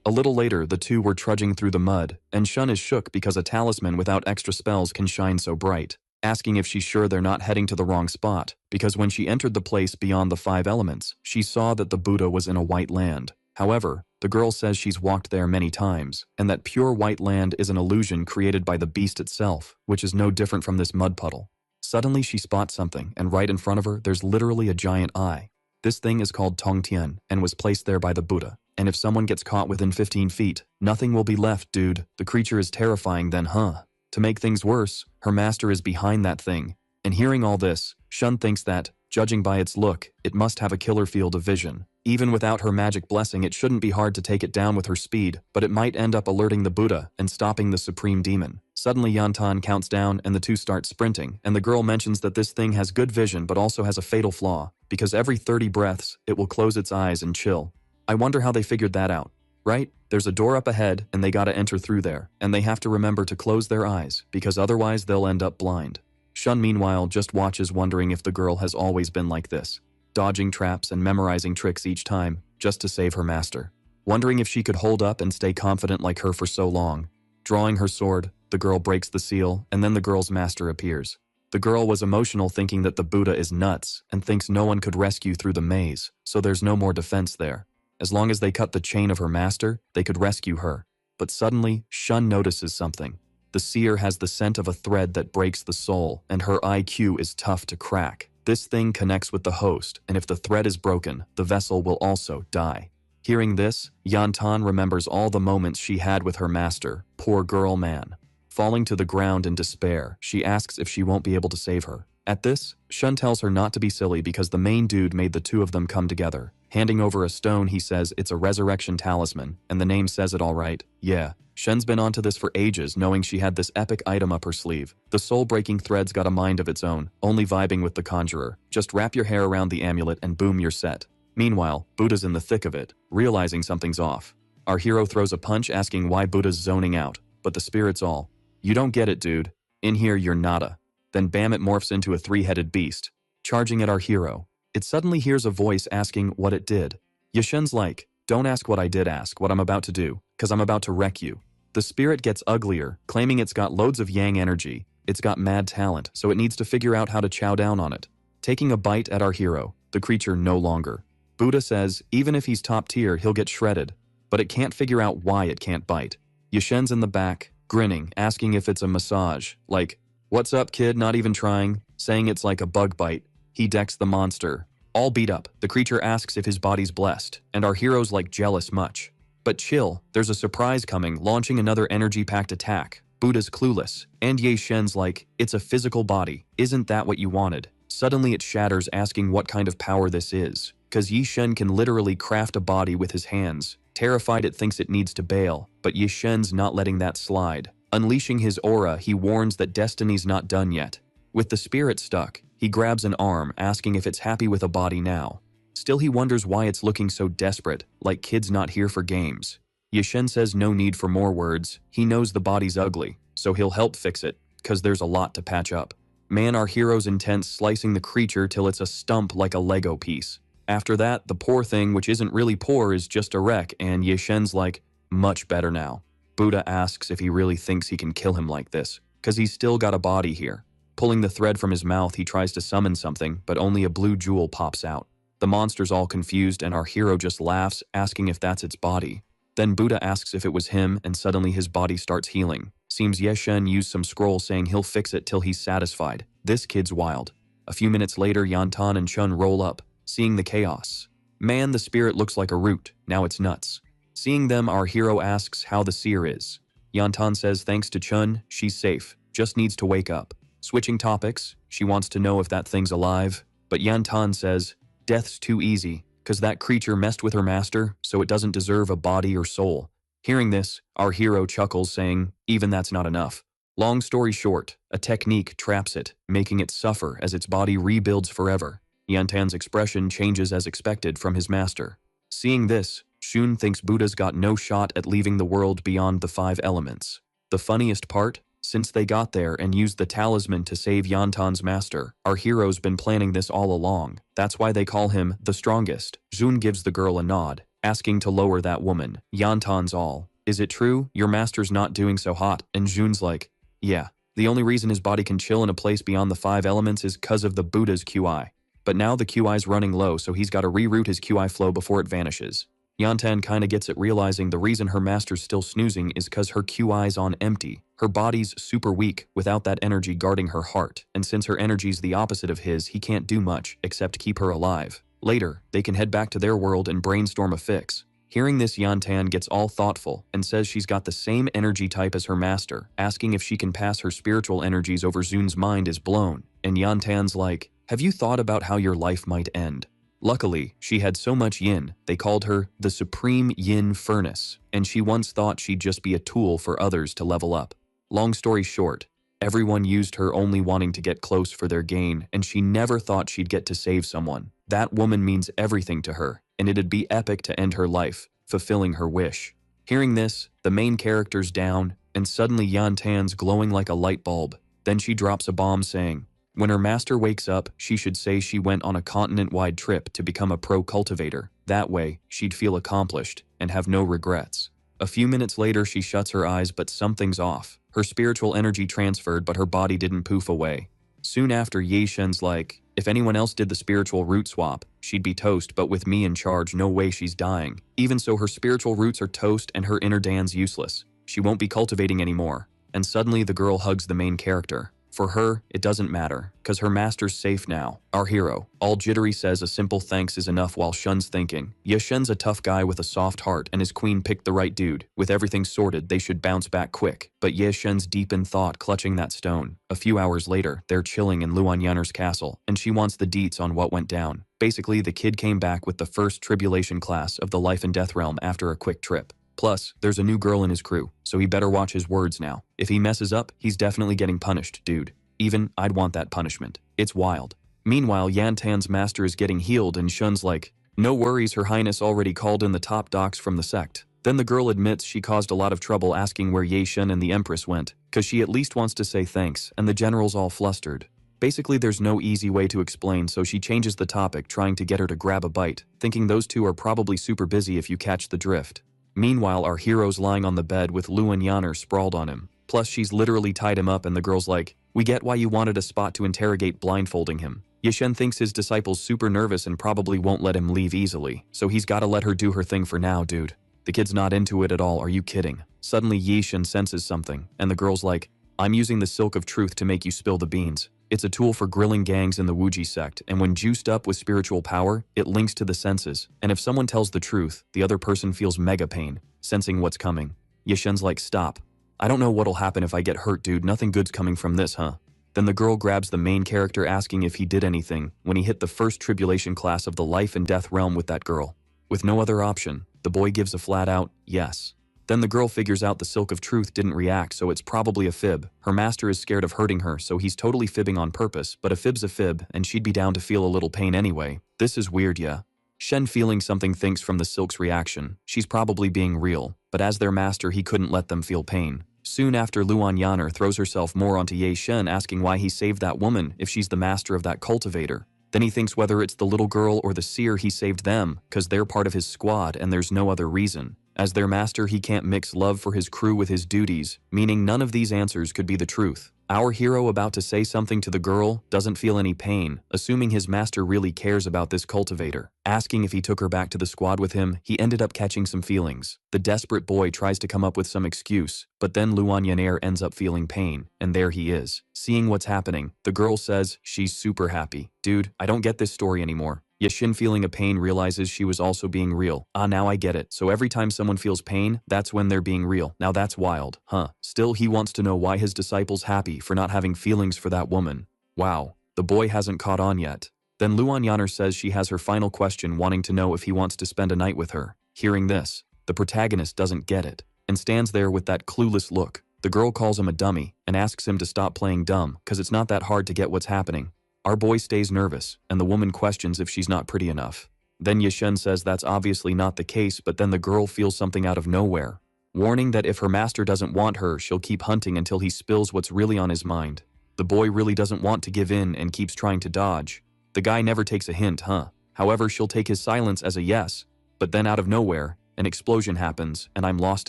A little later, the two were trudging through the mud, and Shun is shook because a talisman without extra spells can shine so bright, asking if she's sure they're not heading to the wrong spot, because when she entered the place beyond the 5 elements, she saw that the Buddha was in a white land. However, the girl says she's walked there many times, and that pure white land is an illusion created by the beast itself, which is no different from this mud puddle. Suddenly she spots something, and right in front of her there's literally a giant eye. This thing is called Tongtian, and was placed there by the Buddha. And if someone gets caught within 15 feet, nothing will be left, dude. The creature is terrifying then, huh? To make things worse, her master is behind that thing. And hearing all this, Shun thinks that, judging by its look, it must have a killer field of vision. Even without her magic blessing, it shouldn't be hard to take it down with her speed, but it might end up alerting the Buddha and stopping the supreme demon. Suddenly Yantan counts down and the two start sprinting, and the girl mentions that this thing has good vision but also has a fatal flaw, because every 30 breaths, it will close its eyes and chill. I wonder how they figured that out, right? There's a door up ahead and they gotta enter through there, and they have to remember to close their eyes, because otherwise they'll end up blind. Shun meanwhile just watches, wondering if the girl has always been like this, dodging traps and memorizing tricks each time, just to save her master. Wondering if she could hold up and stay confident like her for so long. Drawing her sword, the girl breaks the seal, and then the girl's master appears. The girl was emotional, thinking that the Buddha is nuts, and thinks no one could rescue through the maze, so there's no more defense there. As long as they cut the chain of her master, they could rescue her. But suddenly, Shun notices something. The seer has the scent of a thread that breaks the soul, and her IQ is tough to crack. This thing connects with the host, and if the thread is broken, the vessel will also die. Hearing this, Yantan remembers all the moments she had with her master, poor girl man. Falling to the ground in despair, she asks if she won't be able to save her. At this, Shun tells her not to be silly because the main dude made the two of them come together. Handing over a stone, he says it's a resurrection talisman, and the name says it all right. Yeah, Shun's been onto this for ages, knowing she had this epic item up her sleeve. The soul-breaking thread's got a mind of its own, only vibing with the conjurer. Just wrap your hair around the amulet and boom, you're set. Meanwhile, Buddha's in the thick of it, realizing something's off. Our hero throws a punch asking why Buddha's zoning out, but the spirit's all, "You don't get it, dude. In here, you're nada." Then bam, it morphs into a 3-headed beast, charging at our hero. It suddenly hears a voice asking what it did. Yashin's like, "Don't ask what I did, ask what I'm about to do, cause I'm about to wreck you." The spirit gets uglier, claiming it's got loads of yang energy, it's got mad talent, so it needs to figure out how to chow down on it. Taking a bite at our hero, the creature no longer. Buddha says even if he's top tier, he'll get shredded, but it can't figure out why it can't bite. Yashin's in the back, grinning, asking if it's a massage, like, "What's up, kid?" Not even trying, saying it's like a bug bite. He decks the monster. All beat up, the creature asks if his body's blessed, and our hero's like jealous much. But chill, there's a surprise coming, launching another energy-packed attack. Buddha's clueless, and Ye Shen's like, "It's a physical body, isn't that what you wanted?" Suddenly it shatters, asking what kind of power this is, cause Yi Shen can literally craft a body with his hands. Terrified, it thinks it needs to bail, but Yi Shen's not letting that slide. Unleashing his aura, he warns that destiny's not done yet. With the spirit stuck, he grabs an arm, asking if it's happy with a body now. Still, he wonders why it's looking so desperate, like kids not here for games. Yashen says no need for more words, he knows the body's ugly, so he'll help fix it, cause there's a lot to patch up. Man, our hero's intense, slicing the creature till it's a stump like a Lego piece. After that, the poor thing, which isn't really poor, is just a wreck, and Yashen's like, "Much better now." Buddha asks if he really thinks he can kill him like this, cause he's still got a body here. Pulling the thread from his mouth, he tries to summon something, but only a blue jewel pops out. The monster's all confused, and our hero just laughs, asking if that's its body. Then Buddha asks if it was him, and suddenly his body starts healing. Seems Yeshen used some scroll saying he'll fix it till he's satisfied. This kid's wild. A few minutes later, Yantan and Chun roll up, seeing the chaos. Man, the spirit looks like a root, now it's nuts. Seeing them, our hero asks how the seer is. Yantan says thanks to Chun, she's safe, just needs to wake up. Switching topics, she wants to know if that thing's alive, but Yantan says, death's too easy, cause that creature messed with her master, so it doesn't deserve a body or soul. Hearing this, our hero chuckles, saying, even that's not enough. Long story short, a technique traps it, making it suffer as its body rebuilds forever. Yantan's expression changes as expected from his master. Seeing this, Shun thinks Buddha's got no shot at leaving the world beyond the 5 elements. The funniest part? Since they got there and used the talisman to save Yantan's master, our hero's been planning this all along. That's why they call him the strongest. Jun gives the girl a nod, asking to lower that woman. Yantan's all, "Is it true? Your master's not doing so hot?" And Jun's like, "Yeah. The only reason his body can chill in a place beyond the 5 elements is 'cause of the Buddha's QI. But now the QI's running low, so he's got to reroute his QI flow before it vanishes." Yantan kinda gets it, realizing the reason her master's still snoozing is 'cause her QI's on empty. Her body's super weak without that energy guarding her heart, and since her energy's the opposite of his, he can't do much except keep her alive. Later, they can head back to their world and brainstorm a fix. Hearing this, Yantan gets all thoughtful and says she's got the same energy type as her master, asking if she can pass her spiritual energies over Zun's mind is blown. And Yantan's like, "Have you thought about how your life might end?" Luckily, she had so much yin, they called her the Supreme Yin Furnace, and she once thought she'd just be a tool for others to level up. Long story short, everyone used her only wanting to get close for their gain, and she never thought she'd get to save someone. That woman means everything to her, and it'd be epic to end her life, fulfilling her wish. Hearing this, the main character's down, and suddenly Yantan's glowing like a light bulb. Then she drops a bomb saying, when her master wakes up, she should say she went on a continent-wide trip to become a pro cultivator. That way, she'd feel accomplished and have no regrets. A few minutes later, she shuts her eyes, but something's off. Her spiritual energy transferred, but her body didn't poof away. Soon after, Ye Shen's like, if anyone else did the spiritual root swap, she'd be toast, but with me in charge, no way she's dying. Even so, her spiritual roots are toast and her inner Dan's useless. She won't be cultivating anymore. And suddenly the girl hugs the main character. For her, it doesn't matter, cause her master's safe now. Our hero, all jittery, says a simple thanks is enough while Shun's thinking. Yeah, Shen's a tough guy with a soft heart and his queen picked the right dude. With everything sorted, they should bounce back quick. But Ye Shen's deep in thought, clutching that stone. A few hours later, they're chilling in Luan Yanner's castle, and she wants the deets on what went down. Basically, the kid came back with the first tribulation class of the life and death realm after a quick trip. Plus, there's a new girl in his crew, so he better watch his words now. If he messes up, he's definitely getting punished, dude. Even, I'd want that punishment. It's wild. Meanwhile, Yantan's master is getting healed and Shun's like, no worries, her highness already called in the top docs from the sect. Then the girl admits she caused a lot of trouble asking where Ye Shen and the empress went, cause she at least wants to say thanks, and the general's all flustered. Basically, there's no easy way to explain, so she changes the topic, trying to get her to grab a bite, thinking those two are probably super busy if you catch the drift. Meanwhile, our hero's lying on the bed with Luan Yanner sprawled on him. Plus, she's literally tied him up and the girl's like, we get why you wanted a spot to interrogate, blindfolding him. Ye Shen thinks his disciple's super nervous and probably won't let him leave easily, so he's gotta let her do her thing for now, dude. The kid's not into it at all, are you kidding? Suddenly Ye Shen senses something, and the girl's like, I'm using the silk of truth to make you spill the beans. It's a tool for grilling gangs in the Wuji sect, and when juiced up with spiritual power, it links to the senses, and if someone tells the truth, the other person feels mega pain, sensing what's coming. Ye Shen's like, stop. I don't know what'll happen if I get hurt, dude, nothing good's coming from this, huh? Then the girl grabs the main character asking if he did anything when he hit the first tribulation class of the life and death realm with that girl. With no other option, the boy gives a flat out, yes. Then the girl figures out the silk of truth didn't react, so it's probably a fib. Her master is scared of hurting her, so he's totally fibbing on purpose, but a fib's a fib, and she'd be down to feel a little pain anyway. This is weird, yeah. Shen, feeling something, thinks from the silk's reaction, she's probably being real, but as their master he couldn't let them feel pain. Soon after, Luan Yanner throws herself more onto Ye Shen, asking why he saved that woman if she's the master of that cultivator. Then he thinks whether it's the little girl or the seer, he saved them, cause they're part of his squad and there's no other reason. As their master, he can't mix love for his crew with his duties, meaning none of these answers could be the truth. Our hero, about to say something to the girl, doesn't feel any pain, assuming his master really cares about this cultivator. Asking if he took her back to the squad with him, he ended up catching some feelings. The desperate boy tries to come up with some excuse, but then Luan Yanner ends up feeling pain, and there he is. Seeing what's happening, the girl says she's super happy. Dude, I don't get this story anymore. Ye Shen, feeling a pain, realizes she was also being real. Ah, now I get it. So every time someone feels pain, that's when they're being real. Now that's wild, huh? Still, he wants to know why his disciple's happy for not having feelings for that woman. Wow, the boy hasn't caught on yet. Then Luan Yanner says she has her final question, wanting to know if he wants to spend a night with her. Hearing this, the protagonist doesn't get it, and stands there with that clueless look. The girl calls him a dummy and asks him to stop playing dumb cause it's not that hard to get what's happening. Our boy stays nervous and the woman questions if she's not pretty enough. Then Yeshen says that's obviously not the case, but then the girl feels something out of nowhere, warning that if her master doesn't want her, she'll keep hunting until he spills what's really on his mind. The boy really doesn't want to give in and keeps trying to dodge. The guy never takes a hint, huh? However, she'll take his silence as a yes, but then out of nowhere, an explosion happens and I'm lost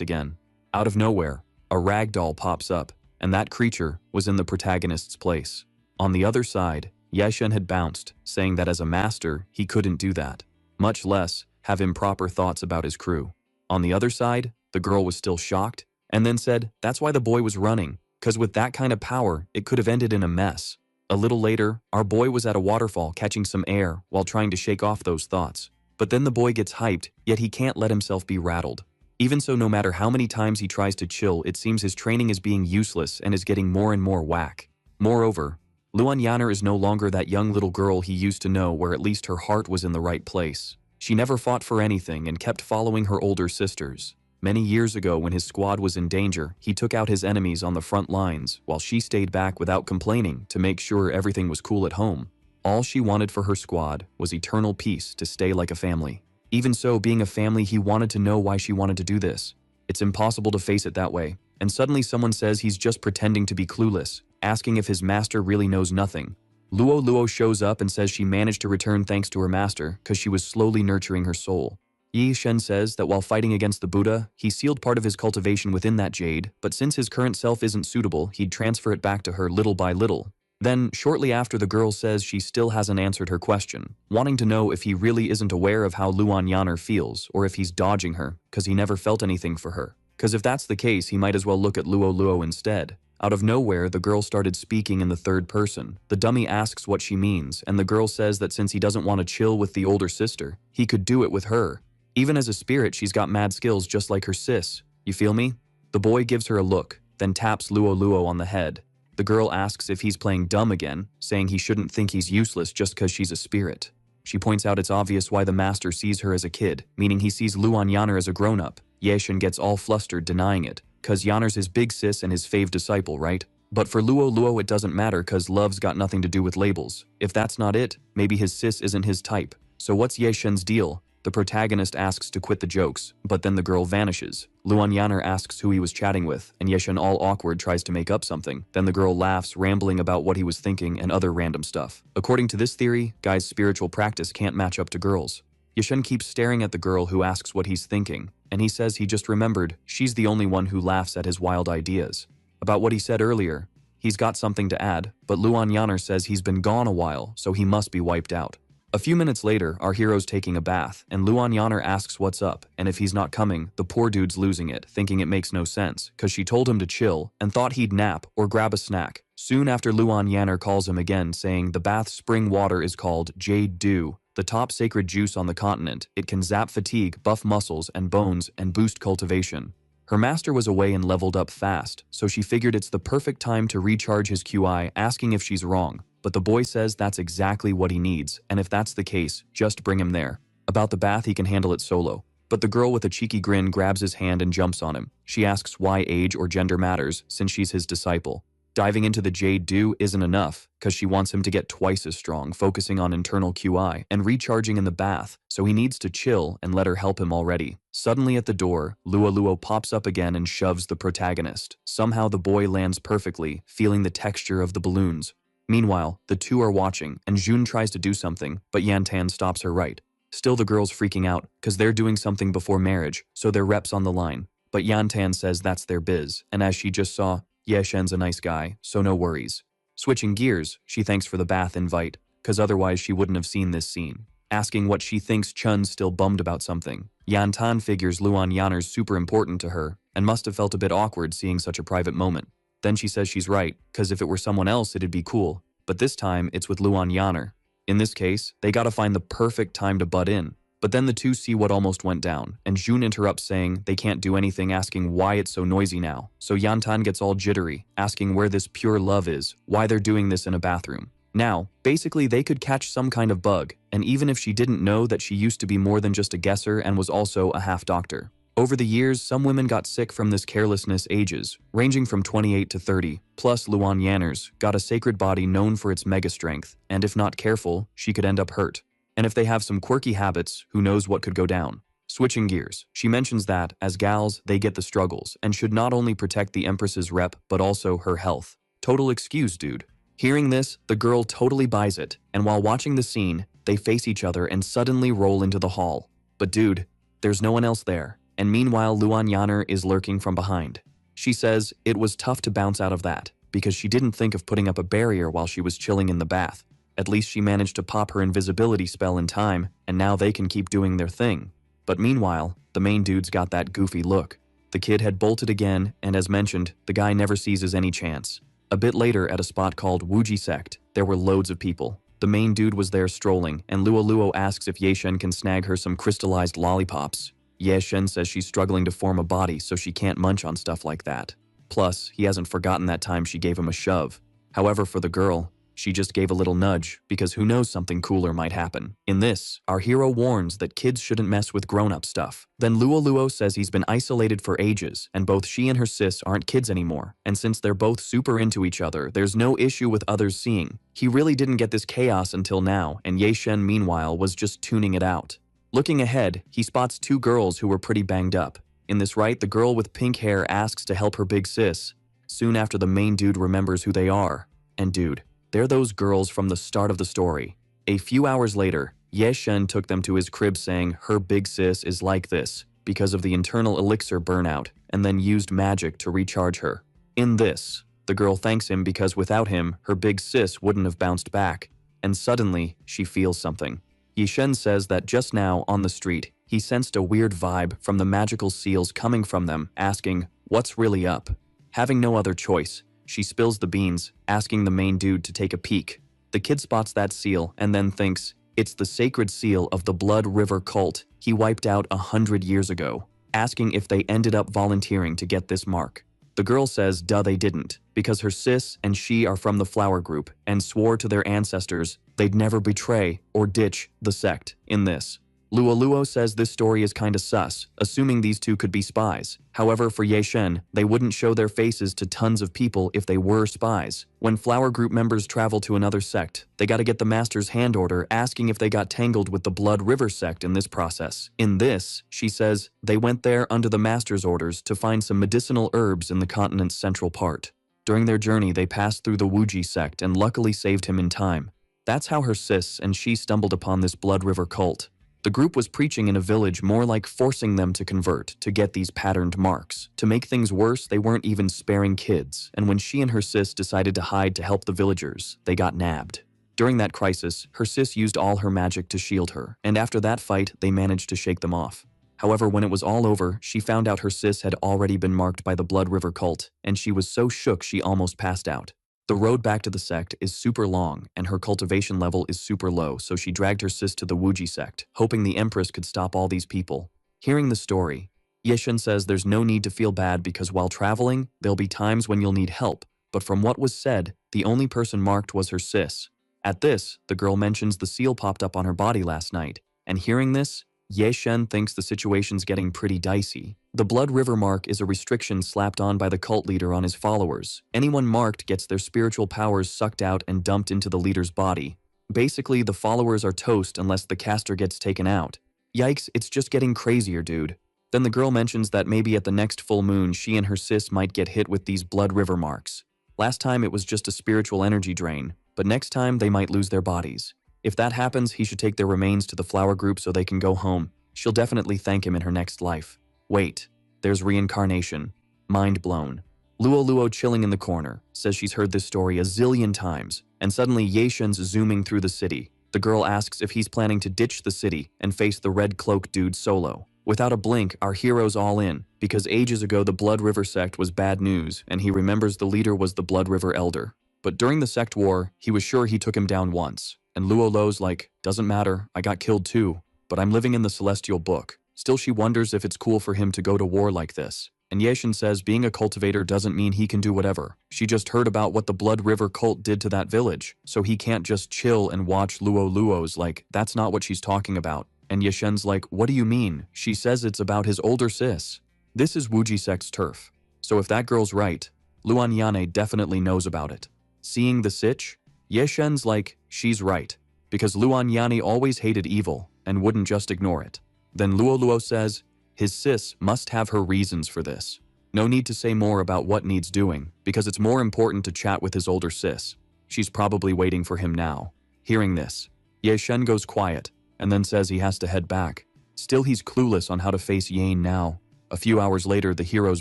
again. Out of nowhere, a rag doll pops up, and that creature was in the protagonist's place. On the other side, Yeshen had bounced, saying that as a master, he couldn't do that, much less have improper thoughts about his crew. On the other side, the girl was still shocked, and then said that's why the boy was running, cause with that kind of power, it could have ended in a mess. A little later, our boy was at a waterfall catching some air while trying to shake off those thoughts. But then the boy gets hyped, yet he can't let himself be rattled. Even so, no matter how many times he tries to chill, it seems his training is being useless and is getting more and more whack. Moreover, Luan Yaner is no longer that young little girl he used to know, where at least her heart was in the right place. She never fought for anything and kept following her older sisters. Many years ago, when his squad was in danger, he took out his enemies on the front lines, while she stayed back without complaining to make sure everything was cool at home. All she wanted for her squad was eternal peace, to stay like a family. Even so, being a family, he wanted to know why she wanted to do this. It's impossible to face it that way, and suddenly someone says he's just pretending to be clueless, asking if his master really knows nothing. Luo shows up and says she managed to return thanks to her master because she was slowly nurturing her soul. Yi Shen says that while fighting against the Buddha, he sealed part of his cultivation within that jade, but since his current self isn't suitable, he'd transfer it back to her little by little. Then, shortly after, the girl says she still hasn't answered her question, wanting to know if he really isn't aware of how Luan Yaner feels, or if he's dodging her, cause he never felt anything for her. Cause if that's the case, he might as well look at Luo instead. Out of nowhere, the girl started speaking in the third person. The dummy asks what she means, and the girl says that since he doesn't want to chill with the older sister, he could do it with her. Even as a spirit, she's got mad skills just like her sis. You feel me? The boy gives her a look, then taps Luo on the head. The girl asks if he's playing dumb again, saying he shouldn't think he's useless just cause she's a spirit. She points out it's obvious why the master sees her as a kid, meaning he sees Luan Yaner as a grown-up. Yeshen gets all flustered, denying it, cause Yaner's his big sis and his fave disciple, right? But for Luo it doesn't matter cause love's got nothing to do with labels. If that's not it, maybe his sis isn't his type. So what's Yeshen's deal? The protagonist asks to quit the jokes, but then the girl vanishes. Luan Yaner asks who he was chatting with, and Yeshen, all awkward, tries to make up something. Then the girl laughs, rambling about what he was thinking and other random stuff. According to this theory, guys' spiritual practice can't match up to girls. Yeshen keeps staring at the girl who asks what he's thinking, and he says he just remembered she's the only one who laughs at his wild ideas. About what he said earlier, he's got something to add, but Luan Yaner says he's been gone a while, so he must be wiped out. A few minutes later, our hero's taking a bath, and Luan Yaner asks what's up, and if he's not coming, the poor dude's losing it, thinking it makes no sense, cause she told him to chill, and thought he'd nap or grab a snack. Soon after, Luan Yaner calls him again, saying the bath's spring water is called Jade Dew, the top sacred juice on the continent. It can zap fatigue, buff muscles and bones, and boost cultivation. Her master was away and leveled up fast, so she figured it's the perfect time to recharge his QI, asking if she's wrong. But the boy says that's exactly what he needs, and if that's the case, just bring him there. About the bath, he can handle it solo. But the girl with a cheeky grin grabs his hand and jumps on him. She asks why age or gender matters, since she's his disciple. Diving into the Jade Dew isn't enough, cause she wants him to get twice as strong, focusing on internal QI and recharging in the bath, so he needs to chill and let her help him already. Suddenly at the door, Luo pops up again and shoves the protagonist. Somehow the boy lands perfectly, feeling the texture of the balloons. Meanwhile, the two are watching, and Jun tries to do something, but Yantan stops her right. Still, the girl's freaking out, cause they're doing something before marriage, so their rep's on the line. But Yantan says that's their biz, and as she just saw, Yeshen's a nice guy, so no worries. Switching gears, she thanks for the bath invite, cause otherwise she wouldn't have seen this scene. Asking what she thinks, Chun's still bummed about something. Yantan figures Luan Yaner's super important to her, and must have felt a bit awkward seeing such a private moment. Then she says she's right, cause if it were someone else it'd be cool, but this time it's with Luan Yaner. In this case, they gotta find the perfect time to butt in. But then the two see what almost went down, and Jun interrupts saying they can't do anything, asking why it's so noisy now. So Yantan gets all jittery, asking where this pure love is, why they're doing this in a bathroom. Now, basically they could catch some kind of bug, and even if she didn't know that she used to be more than just a guesser and was also a half doctor. Over the years, some women got sick from this carelessness ages, ranging from 28 to 30, plus Luan Yanners got a sacred body known for its mega strength, and if not careful, she could end up hurt. And if they have some quirky habits, who knows what could go down. Switching gears, she mentions that, as gals, they get the struggles, and should not only protect the Empress's rep, but also her health. Total excuse, dude. Hearing this, the girl totally buys it, and while watching the scene, they face each other and suddenly roll into the hall. But dude, there's no one else there, and meanwhile Luan Yanner is lurking from behind. She says it was tough to bounce out of that, because she didn't think of putting up a barrier while she was chilling in the bath. At least she managed to pop her invisibility spell in time, and now they can keep doing their thing. But meanwhile, the main dude's got that goofy look. The kid had bolted again, and as mentioned, the guy never seizes any chance. A bit later, at a spot called Wuji Sect, there were loads of people. The main dude was there strolling, and Luo asks if Yeshen can snag her some crystallized lollipops. Yeshen says she's struggling to form a body, so she can't munch on stuff like that. Plus, he hasn't forgotten that time she gave him a shove. However, for the girl, she just gave a little nudge, because who knows, something cooler might happen. In this, our hero warns that kids shouldn't mess with grown-up stuff. Then Luo says he's been isolated for ages, and both she and her sis aren't kids anymore. And since they're both super into each other, there's no issue with others seeing. He really didn't get this chaos until now, and Yeshen meanwhile was just tuning it out. Looking ahead, he spots two girls who were pretty banged up. In this right, the girl with pink hair asks to help her big sis. Soon after, the main dude remembers who they are. And dude, they're those girls from the start of the story. A few hours later, Yeshen took them to his crib saying her big sis is like this because of the internal elixir burnout, and then used magic to recharge her. In this, the girl thanks him because without him, her big sis wouldn't have bounced back. And suddenly, she feels something. Yeshen says that just now, on the street, he sensed a weird vibe from the magical seals coming from them, asking, "What's really up?" Having no other choice, she spills the beans, asking the main dude to take a peek. The kid spots that seal and then thinks, it's the sacred seal of the Blood River cult he wiped out 100 years ago, asking if they ended up volunteering to get this mark. The girl says duh they didn't, because her sis and she are from the Flower Group and swore to their ancestors they'd never betray or ditch the sect in this. Luo says this story is kinda sus, assuming these two could be spies. However, for Yeshen, they wouldn't show their faces to tons of people if they were spies. When Flower Group members travel to another sect, they gotta get the Master's hand order asking if they got tangled with the Blood River sect in this process. In this, she says, they went there under the Master's orders to find some medicinal herbs in the continent's central part. During their journey, they passed through the Wuji sect and luckily saved him in time. That's how her sis and she stumbled upon this Blood River cult. The group was preaching in a village, more like forcing them to convert to get these patterned marks. To make things worse, they weren't even sparing kids, and when she and her sis decided to hide to help the villagers, they got nabbed. During that crisis, her sis used all her magic to shield her, and after that fight, they managed to shake them off. However, when it was all over, she found out her sis had already been marked by the Blood River cult, and she was so shook she almost passed out. The road back to the sect is super long, and her cultivation level is super low, so she dragged her sis to the Wuji sect, hoping the Empress could stop all these people. Hearing the story, Yeshen says there's no need to feel bad because while traveling, there'll be times when you'll need help, but from what was said, the only person marked was her sis. At this, the girl mentions the seal popped up on her body last night, and hearing this, Yeshen thinks the situation's getting pretty dicey. The Blood River mark is a restriction slapped on by the cult leader on his followers. Anyone marked gets their spiritual powers sucked out and dumped into the leader's body. Basically, the followers are toast unless the caster gets taken out. Yikes, it's just getting crazier, dude. Then the girl mentions that maybe at the next full moon she and her sis might get hit with these Blood River marks. Last time it was just a spiritual energy drain, but next time they might lose their bodies. If that happens, he should take their remains to the Flower Group so they can go home. She'll definitely thank him in her next life. Wait, there's reincarnation. Mind blown. Luo chilling in the corner, says she's heard this story a zillion times, and suddenly Yeshen's zooming through the city. The girl asks if he's planning to ditch the city and face the red cloak dude solo. Without a blink, our hero's all in, because ages ago the Blood River sect was bad news, and he remembers the leader was the Blood River Elder. But during the sect war, he was sure he took him down once. And Luo's like, doesn't matter, I got killed too, but I'm living in the Celestial Book. Still, she wonders if it's cool for him to go to war like this. And Yeshen says being a cultivator doesn't mean he can do whatever. She just heard about what the Blood River cult did to that village, so he can't just chill and watch Luo's like, that's not what she's talking about. And Yeshen's like, what do you mean? She says it's about his older sis. This is Wuji Sect's turf. So if that girl's right, Luan Yane definitely knows about it. Seeing the sitch, Yeshen's like, she's right. Because Luan Yane always hated evil and wouldn't just ignore it. Then Luo Luo says, his sis must have her reasons for this. No need to say more about what needs doing, because it's more important to chat with his older sis. She's probably waiting for him now. Hearing this, Yeshen goes quiet, and then says he has to head back. Still, he's clueless on how to face Yane now. A few hours later, the hero's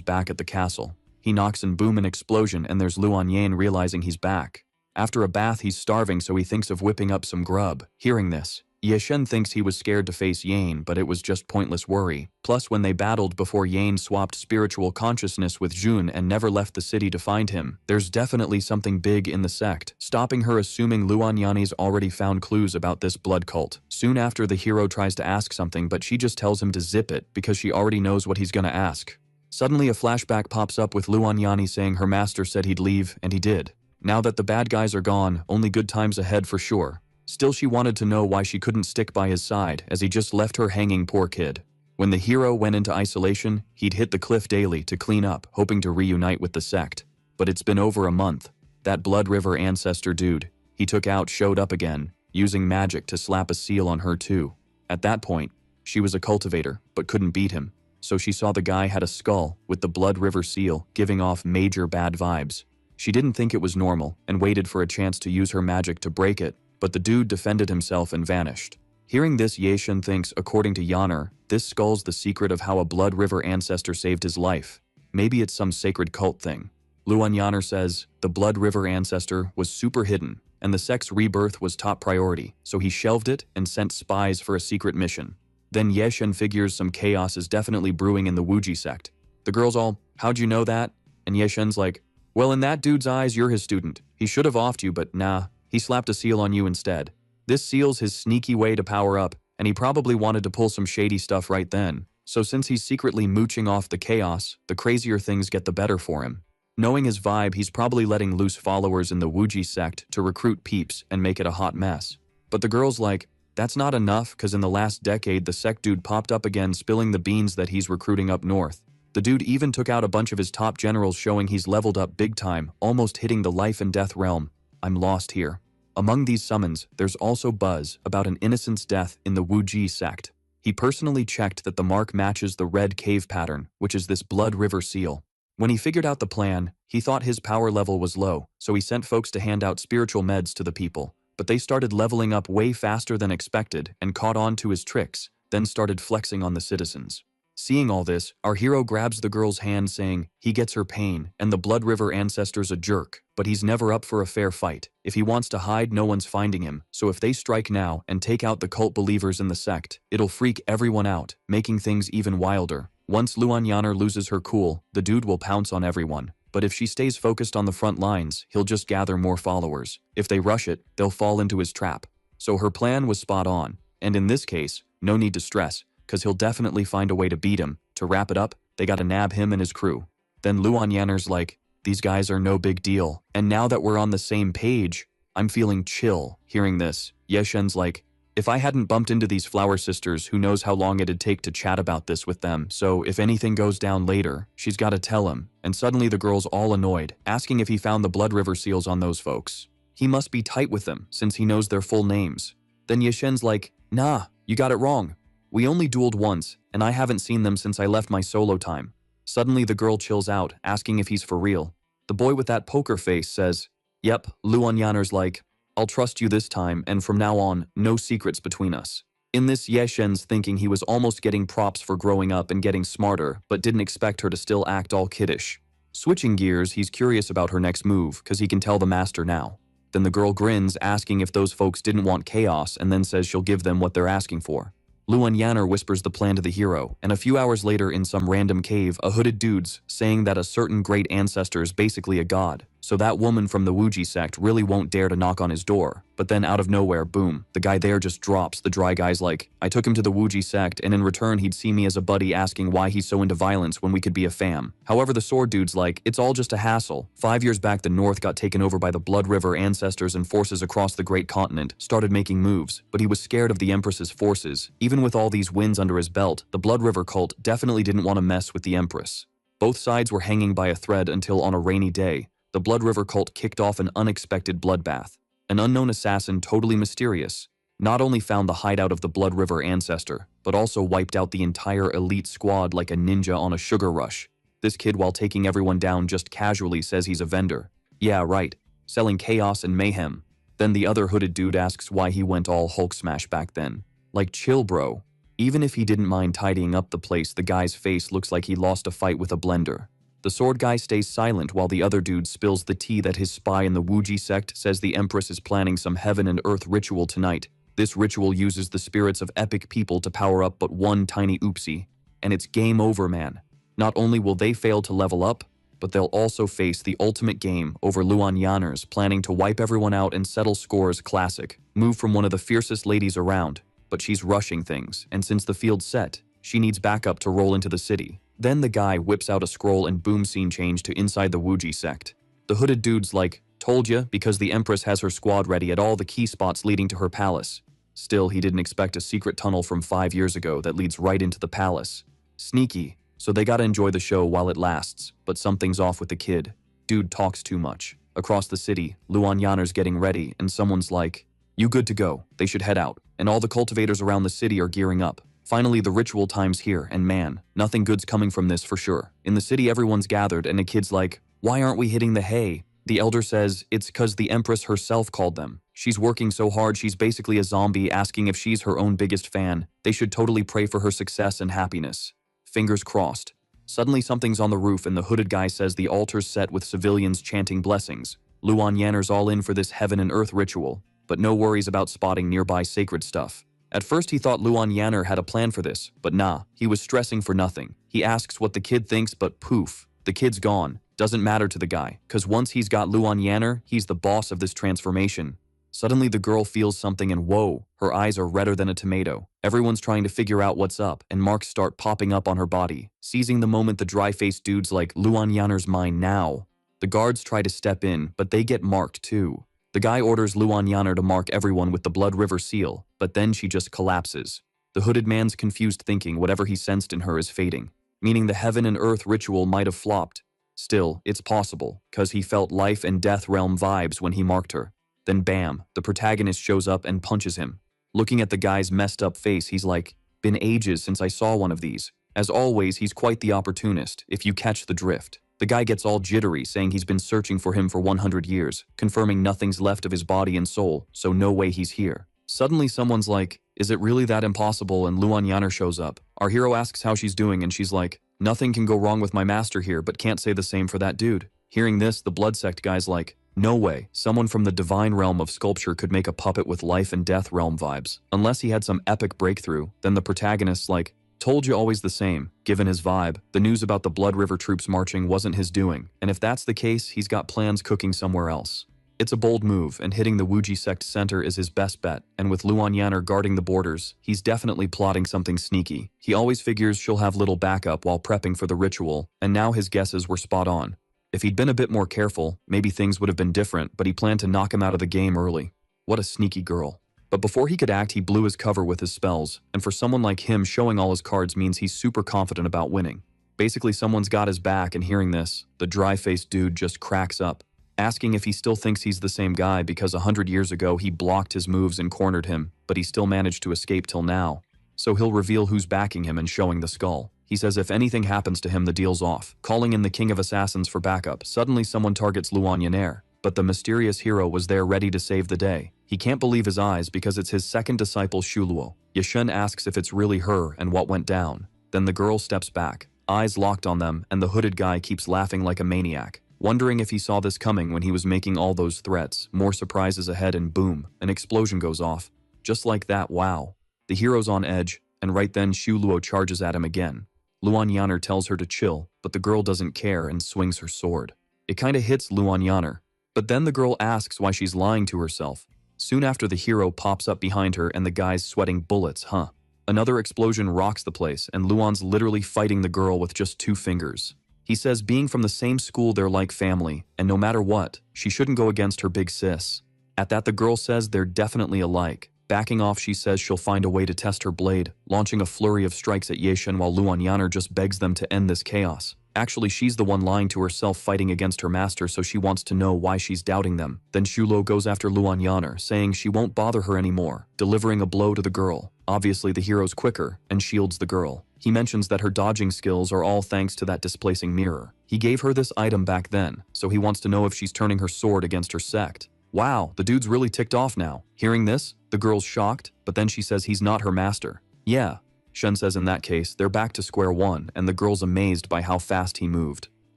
back at the castle. He knocks and boom, an explosion, and there's Luan Yane realizing he's back. After a bath, he's starving, so he thinks of whipping up some grub. Hearing this, Yeshen thinks he was scared to face Yane, but it was just pointless worry. Plus, when they battled before Yane swapped spiritual consciousness with Jun and never left the city to find him, there's definitely something big in the sect, stopping her assuming Luan Yane's already found clues about this blood cult. Soon after, the hero tries to ask something, but she just tells him to zip it because she already knows what he's gonna ask. Suddenly, a flashback pops up with Luan Yane saying her master said he'd leave, and he did. Now that the bad guys are gone, only good times ahead for sure. Still, she wanted to know why she couldn't stick by his side, as he just left her hanging, poor kid. When the hero went into isolation, he'd hit the cliff daily to clean up, hoping to reunite with the sect. But it's been over a month. That Blood River ancestor dude he took out showed up again, using magic to slap a seal on her too. At that point, she was a cultivator, but couldn't beat him. So she saw the guy had a skull with the Blood River seal, giving off major bad vibes. She didn't think it was normal, and waited for a chance to use her magic to break it, but the dude defended himself and vanished. Hearing this, Yeshen thinks, according to Yaner, this skull's the secret of how a Blood River ancestor saved his life. Maybe it's some sacred cult thing. Luan Yaner says, the Blood River ancestor was super hidden, and the sect's rebirth was top priority, so he shelved it and sent spies for a secret mission. Then Yeshen figures some chaos is definitely brewing in the Wuji sect. The girl's all, how'd you know that? And Yeshen's like, well, in that dude's eyes, you're his student. He should have offed you, but nah. He slapped a seal on you instead. This seal's his sneaky way to power up, and he probably wanted to pull some shady stuff right then. So since he's secretly mooching off the chaos, the crazier things get the better for him. Knowing his vibe, he's probably letting loose followers in the Wuji sect to recruit peeps and make it a hot mess. But the girl's like, that's not enough, cause in the last decade the sect dude popped up again, spilling the beans that he's recruiting up north. The dude even took out a bunch of his top generals, showing he's leveled up big time, almost hitting the life and death realm. I'm lost here. Among these summons, there's also buzz about an innocent's death in the Wuji sect. He personally checked that the mark matches the red cave pattern, which is this Blood River seal. When he figured out the plan, he thought his power level was low, so he sent folks to hand out spiritual meds to the people. But they started leveling up way faster than expected and caught on to his tricks, then started flexing on the citizens. Seeing all this, our hero grabs the girl's hand, saying he gets her pain and the Blood River ancestor's a jerk, but he's never up for a fair fight. If he wants to hide, no one's finding him, so if they strike now and take out the cult believers in the sect, it'll freak everyone out, making things even wilder. Once Luan Yaner loses her cool, the dude will pounce on everyone. But if she stays focused on the front lines, he'll just gather more followers. If they rush it, they'll fall into his trap. So her plan was spot on, and in this case, no need to stress, cause he'll definitely find a way to beat him. To wrap it up, they gotta nab him and his crew. Then Luan Yaner's like, these guys are no big deal, and now that we're on the same page, I'm feeling chill. Hearing this, Yeshen's like, if I hadn't bumped into these flower sisters, who knows how long it'd take to chat about this with them, so if anything goes down later, she's gotta tell him. And suddenly the girl's all annoyed, asking if he found the Blood River seals on those folks. He must be tight with them, since he knows their full names. Then Yeshen's like, nah, you got it wrong. We only dueled once, and I haven't seen them since I left my solo time. Suddenly the girl chills out, asking if he's for real. The boy with that poker face says, yep. Luan Yaner's like, I'll trust you this time, and from now on, no secrets between us. In this, Yeshen's thinking he was almost getting props for growing up and getting smarter, but didn't expect her to still act all kiddish. Switching gears, he's curious about her next move, cause he can tell the master now. Then the girl grins, asking if those folks didn't want chaos, and then says she'll give them what they're asking for. Luan Yaner whispers the plan to the hero, and a few hours later in some random cave, a hooded dude's saying that a certain great ancestor is basically a god. So that woman from the Wuji sect really won't dare to knock on his door. But then out of nowhere, boom, the guy there just drops. The dry guy's like, I took him to the Wuji sect, and in return he'd see me as a buddy, asking why he's so into violence when we could be a fam. However, the sword dude's like, it's all just a hassle. 5 years back, the North got taken over by the Blood River ancestors, and forces across the great continent started making moves, but he was scared of the Empress's forces. Even with all these wins under his belt, the Blood River cult definitely didn't want to mess with the Empress. Both sides were hanging by a thread until on a rainy day, the Blood River cult kicked off an unexpected bloodbath. An unknown assassin, totally mysterious, not only found the hideout of the Blood River ancestor, but also wiped out the entire elite squad like a ninja on a sugar rush. This kid, while taking everyone down just casually, says he's a vendor. Yeah, right, selling chaos and mayhem. Then the other hooded dude asks why he went all Hulk smash back then. Like, chill bro. Even if he didn't mind tidying up the place, the guy's face looks like he lost a fight with a blender. The sword guy stays silent while the other dude spills the tea that his spy in the Wuji sect says the Empress is planning some heaven and earth ritual tonight. This ritual uses the spirits of epic people to power up but one tiny oopsie. And it's game over, man. Not only will they fail to level up, but they'll also face the ultimate game over Luan Yanners, planning to wipe everyone out and settle scores. Classic move from one of the fiercest ladies around, but she's rushing things, and since the field's set, she needs backup to roll into the city. Then the guy whips out a scroll and boom, scene change to inside the Wuji sect. The hooded dude's like, told ya, because the Empress has her squad ready at all the key spots leading to her palace. Still, he didn't expect a secret tunnel from 5 years ago that leads right into the palace. Sneaky, so they gotta enjoy the show while it lasts, but something's off with the kid. Dude talks too much. Across the city, Luan Yanner's getting ready, and someone's like, you good to go, they should head out, and all the cultivators around the city are gearing up. Finally, the ritual time's here, and man, nothing good's coming from this for sure. In the city, everyone's gathered, and a kid's like, why aren't we hitting the hay? The elder says it's 'cause the Empress herself called them. She's working so hard she's basically a zombie, asking if she's her own biggest fan. They should totally pray for her success and happiness. Fingers crossed. Suddenly something's on the roof, and the hooded guy says the altar's set with civilians chanting blessings. Luan Yanner's all in for this heaven and earth ritual, but no worries about spotting nearby sacred stuff. At first he thought Luan Yanner had a plan for this, but nah, he was stressing for nothing. He asks what the kid thinks, but poof, the kid's gone. Doesn't matter to the guy, cause once he's got Luan Yanner, he's the boss of this transformation. Suddenly the girl feels something and whoa, her eyes are redder than a tomato. Everyone's trying to figure out what's up, and marks start popping up on her body. Seizing the moment, the dry-faced dude's like, Luan Yanner's mine now. The guards try to step in, but they get marked too. The guy orders Luan Yanner to mark everyone with the Blood River seal, but then she just collapses. The hooded man's confused, thinking whatever he sensed in her is fading, meaning the heaven and earth ritual might have flopped. Still, it's possible, cause he felt life and death realm vibes when he marked her. Then bam, the protagonist shows up and punches him. Looking at the guy's messed up face, he's like, been ages since I saw one of these. As always, he's quite the opportunist, if you catch the drift. The guy gets all jittery, saying he's been searching for him for 100 years, confirming nothing's left of his body and soul, so no way he's here. Suddenly someone's like, is it really that impossible? And Luan Yanner shows up. Our hero asks how she's doing, and she's like, nothing can go wrong with my master here, but can't say the same for that dude. Hearing this, the blood sect guy's like, no way, someone from the divine realm of sculpture could make a puppet with life and death realm vibes. Unless he had some epic breakthrough. Then the protagonist's like, told you always the same. Given his vibe, the news about the Blood River troops marching wasn't his doing, and if that's the case, he's got plans cooking somewhere else. It's a bold move, and hitting the Wuji sect center is his best bet, and with Luan Yanner guarding the borders, he's definitely plotting something sneaky. He always figures she'll have little backup while prepping for the ritual, and now his guesses were spot on. If he'd been a bit more careful, maybe things would have been different, but he planned to knock him out of the game early. What a sneaky girl. But before he could act, he blew his cover with his spells, and for someone like him, showing all his cards means he's super confident about winning. Basically, someone's got his back, and hearing this, the dry-faced dude just cracks up, asking if he still thinks he's the same guy because 100 years ago he blocked his moves and cornered him, but he still managed to escape till now. So he'll reveal who's backing him and showing the skull. He says if anything happens to him, the deal's off, calling in the King of Assassins for backup. Suddenly someone targets Luan Yanner, but the mysterious hero was there ready to save the day. He can't believe his eyes because it's his second disciple Shuluo. Yashun asks if it's really her and what went down. Then the girl steps back, eyes locked on them, and the hooded guy keeps laughing like a maniac. Wondering if he saw this coming when he was making all those threats, more surprises ahead, and boom, an explosion goes off. Just like that, wow. The hero's on edge, and right then Shuluo charges at him again. Luan Yanner tells her to chill, but the girl doesn't care and swings her sword. It kinda hits Luan Yaner. But then the girl asks why she's lying to herself. Soon after, the hero pops up behind her and the guy's sweating bullets, huh? Another explosion rocks the place and Luan's literally fighting the girl with just 2 fingers. He says being from the same school they're like family, and no matter what, she shouldn't go against her big sis. At that, the girl says they're definitely alike. Backing off, she says she'll find a way to test her blade, launching a flurry of strikes at Yeshen while Luan Yaner just begs them to end this chaos. Actually, she's the one lying to herself, fighting against her master, so she wants to know why she's doubting them. Then Shulo goes after Luan Yaner, saying she won't bother her anymore, delivering a blow to the girl. Obviously, the hero's quicker and shields the girl. He mentions that her dodging skills are all thanks to that displacing mirror. He gave her this item back then, so he wants to know if she's turning her sword against her sect. Wow, the dude's really ticked off now. Hearing this, the girl's shocked, but then she says he's not her master. Yeah. Shen says in that case, they're back to square one, and the girl's amazed by how fast he moved.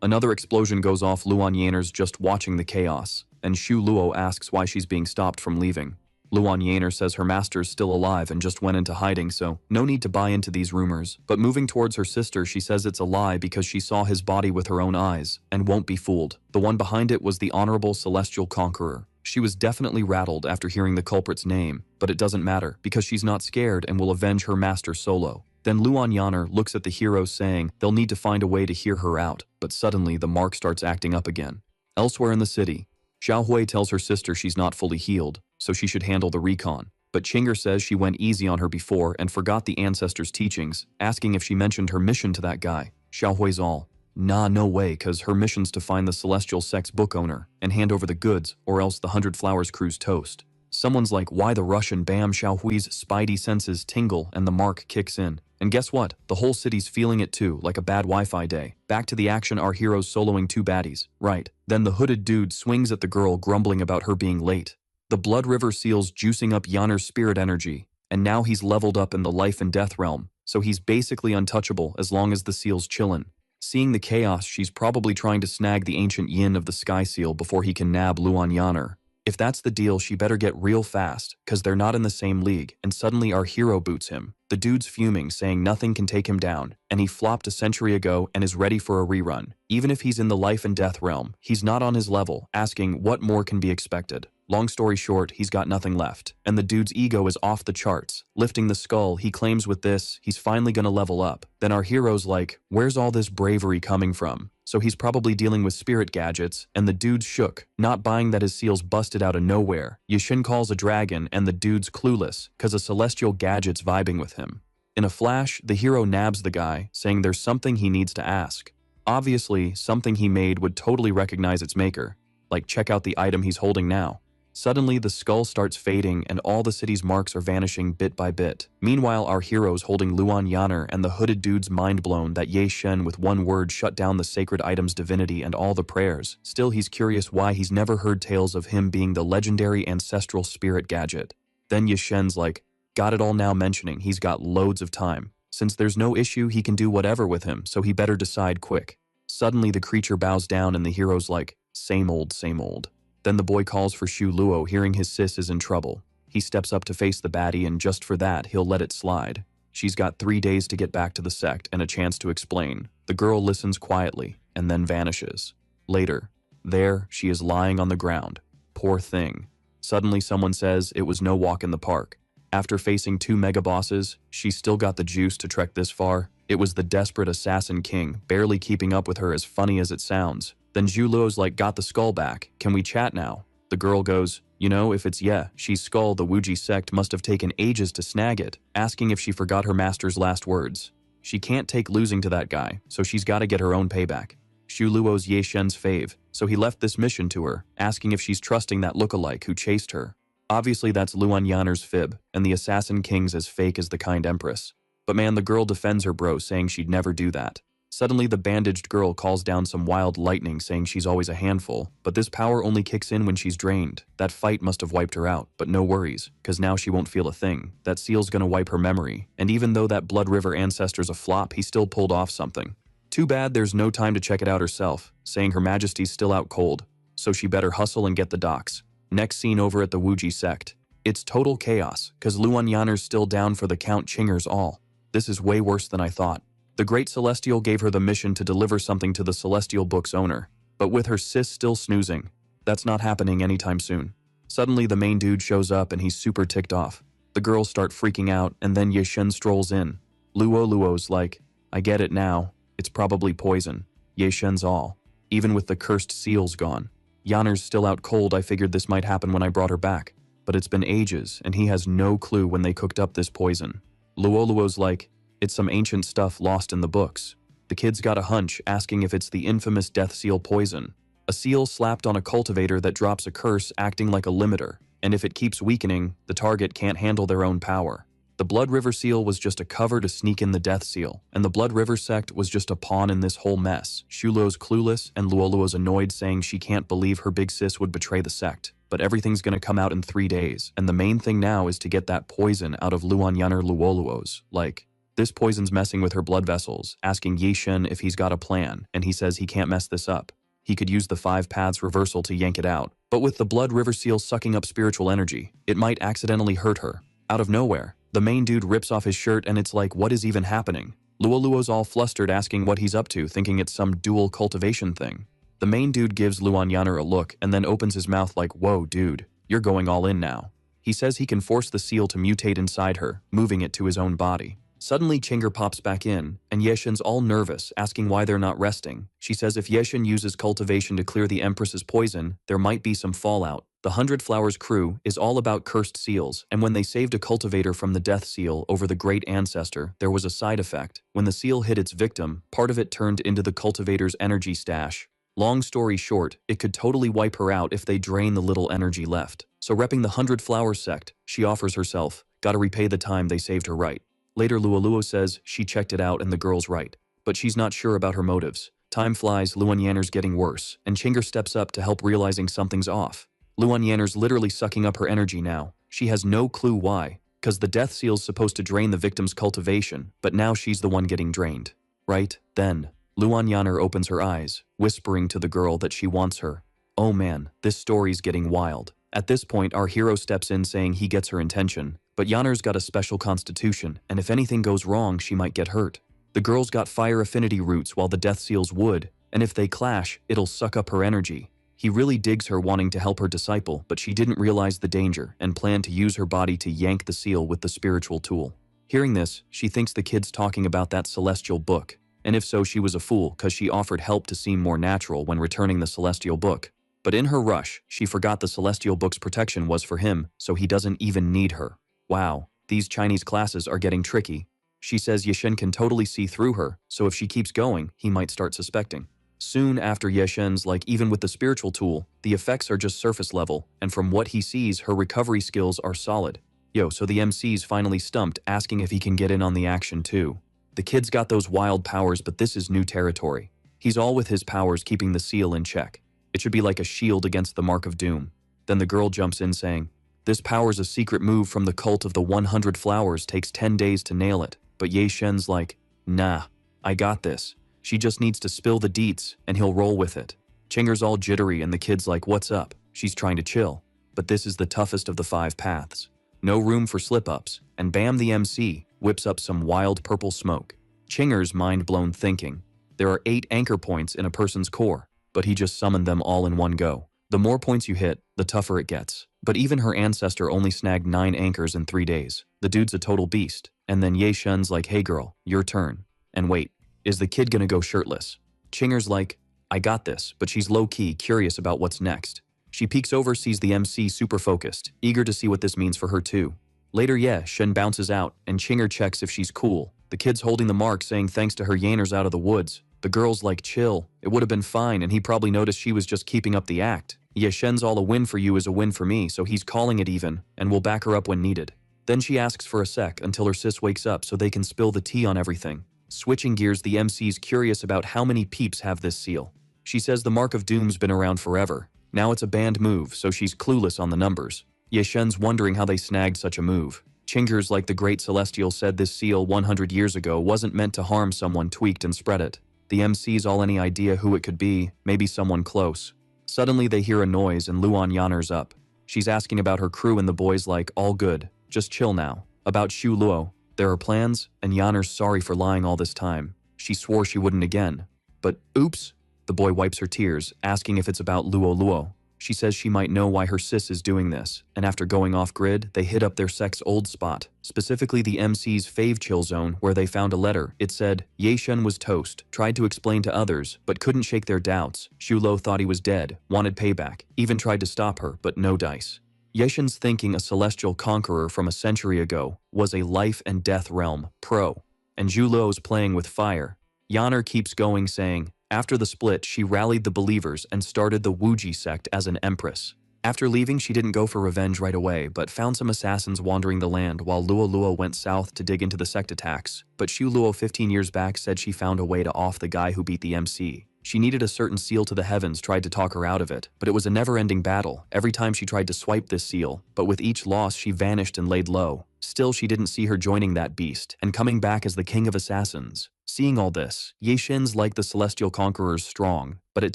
Another explosion goes off. Luan Yaner's just watching the chaos, and Shu Luo asks why she's being stopped from leaving. Luan Yaner says her master's still alive and just went into hiding, so no need to buy into these rumors. But moving towards her sister, she says it's a lie because she saw his body with her own eyes, and won't be fooled. The one behind it was the Honorable Celestial Conqueror. She was definitely rattled after hearing the culprit's name, but it doesn't matter because she's not scared and will avenge her master solo. Then Luan Yaner looks at the hero, saying they'll need to find a way to hear her out, but suddenly the mark starts acting up again. Elsewhere in the city, Xiaohui tells her sister she's not fully healed, so she should handle the recon. But Chinger says she went easy on her before and forgot the ancestors' teachings, asking if she mentioned her mission to that guy. Xiaohui's all, nah, no way, cause her mission's to find the Celestial Sect's book owner and hand over the goods, or else the 100 Flowers crew's toast. Someone's like, why the Russian? Bam, Xiaohui's spidey senses tingle and the mark kicks in. And guess what? The whole city's feeling it too, like a bad Wi-Fi day. Back to the action, our hero's soloing 2 baddies. Right. Then the hooded dude swings at the girl, grumbling about her being late. The Blood River Seal's juicing up Yaner's spirit energy, and now he's leveled up in the life and death realm, so he's basically untouchable as long as the seal's chillin'. Seeing the chaos, she's probably trying to snag the ancient yin of the Sky Seal before he can nab Luan Yaner. If that's the deal, she better get real fast, cause they're not in the same league, and suddenly our hero boots him. The dude's fuming, saying nothing can take him down, and he flopped a century ago and is ready for a rerun. Even if he's in the life and death realm, he's not on his level, asking what more can be expected. Long story short, he's got nothing left, and the dude's ego is off the charts. Lifting the skull, he claims with this, he's finally gonna level up. Then our hero's like, where's all this bravery coming from? So he's probably dealing with spirit gadgets, and the dude's shook, not buying that his seal's busted out of nowhere. Yashin calls a dragon, and the dude's clueless, cause a celestial gadget's vibing with him. In a flash, the hero nabs the guy, saying there's something he needs to ask. Obviously, something he made would totally recognize its maker. Like, check out the item he's holding now. Suddenly, the skull starts fading and all the city's marks are vanishing bit by bit. Meanwhile, our hero's holding Luan Yaner and the hooded dude's mind blown that Ye Shen with one word shut down the sacred item's divinity and all the prayers. Still, he's curious why he's never heard tales of him being the legendary ancestral spirit gadget. Then Ye Shen's like, got it all now, mentioning he's got loads of time. Since there's no issue, he can do whatever with him, so he better decide quick. Suddenly, the creature bows down and the hero's like, same old, same old. Then the boy calls for Shu Luo, hearing his sis is in trouble. He steps up to face the baddie, and just for that, he'll let it slide. She's got 3 days to get back to the sect and a chance to explain. The girl listens quietly, and then vanishes. Later, there, she is lying on the ground. Poor thing. Suddenly someone says it was no walk in the park. After facing 2 mega bosses, she's still got the juice to trek this far. It was the desperate assassin king, barely keeping up with her, as funny as it sounds. Then Zhu Luo's like, got the skull back, can we chat now? The girl goes, you know, if it's she's skull, the Wuji sect must have taken ages to snag it, asking if she forgot her master's last words. She can't take losing to that guy, so she's gotta get her own payback. Shu Luo's Ye Shen's fave, so he left this mission to her, asking if she's trusting that lookalike who chased her. Obviously that's Luan Yaner's fib, and the assassin king's as fake as the kind empress. But man, the girl defends her bro, saying she'd never do that. Suddenly, the bandaged girl calls down some wild lightning, saying she's always a handful, but this power only kicks in when she's drained. That fight must have wiped her out, but no worries, cause now she won't feel a thing. That seal's gonna wipe her memory, and even though that Blood River ancestor's a flop, he still pulled off something. Too bad there's no time to check it out herself, saying her majesty's still out cold, so she better hustle and get the docs. Next scene over at the Wuji sect. It's total chaos, cause Luan Yaner's still down for the Count Chingers all. This is way worse than I thought. The Great Celestial gave her the mission to deliver something to the Celestial Book's owner. but with her sis still snoozing. That's not happening anytime soon. Suddenly the main dude shows up and he's super ticked off. The girls start freaking out and then Yeshen strolls in. Luo's like, I get it now. It's probably poison. Yeshen's all. Even with the cursed seals gone. Yanner's still out cold. I figured this might happen when I brought her back. But it's been ages and he has no clue when they cooked up this poison. Luo's like, it's some ancient stuff lost in the books. The kid's got a hunch, asking if it's the infamous death seal poison. A seal slapped on a cultivator that drops a curse acting like a limiter, and if it keeps weakening, the target can't handle their own power. The Blood River seal was just a cover to sneak in the death seal, and the Blood River sect was just a pawn in this whole mess. Shulo's clueless, and Luoluo's annoyed, saying she can't believe her big sis would betray the sect. But everything's gonna come out in 3 days, and the main thing now is to get that poison out of Luan Yanner Luoluo's. Like, this poison's messing with her blood vessels, asking Yeshen if he's got a plan, and he says he can't mess this up. He could use the 5 paths reversal to yank it out, but with the Blood River seal sucking up spiritual energy, it might accidentally hurt her. Out of nowhere, the main dude rips off his shirt and it's like, what is even happening? Luoluo's all flustered, asking what he's up to, thinking it's some dual cultivation thing. The main dude gives Luan Yanner a look and then opens his mouth like, whoa dude, you're going all in now. He says he can force the seal to mutate inside her, moving it to his own body. Suddenly Chinger pops back in, and Yeshen's all nervous, asking why they're not resting. She says if Yeshen uses cultivation to clear the Empress's poison, there might be some fallout. The 100 Flowers crew is all about cursed seals, and when they saved a cultivator from the death seal over the great ancestor, there was a side effect. When the seal hit its victim, part of it turned into the cultivator's energy stash. Long story short, it could totally wipe her out if they drain the little energy left. So repping the 100 Flowers sect, she offers herself, gotta repay the time they saved her right. Later Luoluo says she checked it out and the girl's right, but she's not sure about her motives. Time flies, Luan Yanner's getting worse, and Chinger steps up to help, realizing something's off. Luan Yanner's literally sucking up her energy now. She has no clue why, cause the death seal's supposed to drain the victim's cultivation, but now she's the one getting drained. Right then, Luan Yanner opens her eyes, whispering to the girl that she wants her. Oh man, this story's getting wild. At this point, our hero steps in saying he gets her intention, but Yanner's got a special constitution, and if anything goes wrong, she might get hurt. The girl's got fire affinity roots while the death seal's wood, and if they clash, it'll suck up her energy. He really digs her, wanting to help her disciple, but she didn't realize the danger and planned to use her body to yank the seal with the spiritual tool. Hearing this, she thinks the kid's talking about that celestial book, and if so, she was a fool cause she offered help to seem more natural when returning the celestial book. But in her rush, she forgot the celestial book's protection was for him, so he doesn't even need her. Wow, these Chinese classes are getting tricky. She says Yeshen can totally see through her, so if she keeps going, he might start suspecting. Soon after Yeshen's like, even with the spiritual tool, the effects are just surface level, and from what he sees, her recovery skills are solid. Yo, so the MC's finally stumped, asking if he can get in on the action too. The kid's got those wild powers, but this is new territory. He's all with his powers keeping the seal in check. It should be like a shield against the mark of doom. Then the girl jumps in saying, this power's a secret move from the cult of the 100 Flowers, takes 10 days to nail it. But Yeshen's like, nah, I got this. She just needs to spill the deets, and he'll roll with it. Chinger's all jittery and the kid's like, what's up? She's trying to chill. But this is the toughest of the 5 paths. No room for slip-ups, and bam, the MC whips up some wild purple smoke. Chinger's mind-blown, thinking, there are 8 anchor points in a person's core, but he just summoned them all in one go. The more points you hit, the tougher it gets. But even her ancestor only snagged 9 anchors in 3 days. The dude's a total beast. And then Yeshen's like, hey girl, your turn. And wait, is the kid gonna go shirtless? Chinger's like, I got this, but she's low-key curious about what's next. She peeks over, sees the MC super focused, eager to see what this means for her too. Later, Yeshen bounces out, and Chinger checks if she's cool. The kid's holding the mark, saying thanks to her Yanner's out of the woods. The girl's like, chill, it would have been fine, and he probably noticed she was just keeping up the act. Yeshen's all, a win for you is a win for me, so he's calling it even, and will back her up when needed. Then she asks for a sec until her sis wakes up so they can spill the tea on everything. Switching gears, the MC's curious about how many peeps have this seal. She says the Mark of Doom's been around forever. Now it's a banned move, so she's clueless on the numbers. Yeshen's wondering how they snagged such a move. Chinger's like, the Great Celestial said this seal 100 years ago wasn't meant to harm someone, tweaked and spread it. The MC's all, any idea who it could be, maybe someone close. Suddenly they hear a noise and Luan Yanner's up. She's asking about her crew and the boy's like, all good, just chill now. About Shu Luo, there are plans, and Yanner's sorry for lying all this time. She swore she wouldn't again. But oops, The boy wipes her tears, asking if it's about Luo Luo. She says she might know why her sis is doing this, and after going off-grid, they hit up their sect's old spot, specifically the MC's fave chill zone where they found a letter. It said, Ye Shen was toast, tried to explain to others, but couldn't shake their doubts. Xu Lo thought he was dead, wanted payback, even tried to stop her, but no dice. Ye Shen's thinking a celestial conqueror from a century ago was a life and death realm, pro, and Xu Lo's playing with fire. Yaner keeps going saying, after the split, she rallied the believers and started the Wuji sect as an empress. After leaving, she didn't go for revenge right away, but found some assassins wandering the land while Luo Luo went south to dig into the sect attacks. But Xu Luo 15 years back said she found a way to off the guy who beat the MC. She needed a certain seal to the heavens, tried to talk her out of it, but it was a never-ending battle every time she tried to swipe this seal, but with each loss she vanished and laid low. Still, she didn't see her joining that beast and coming back as the king of assassins. Seeing all this, Ye Shen's like the celestial conqueror's strong, but it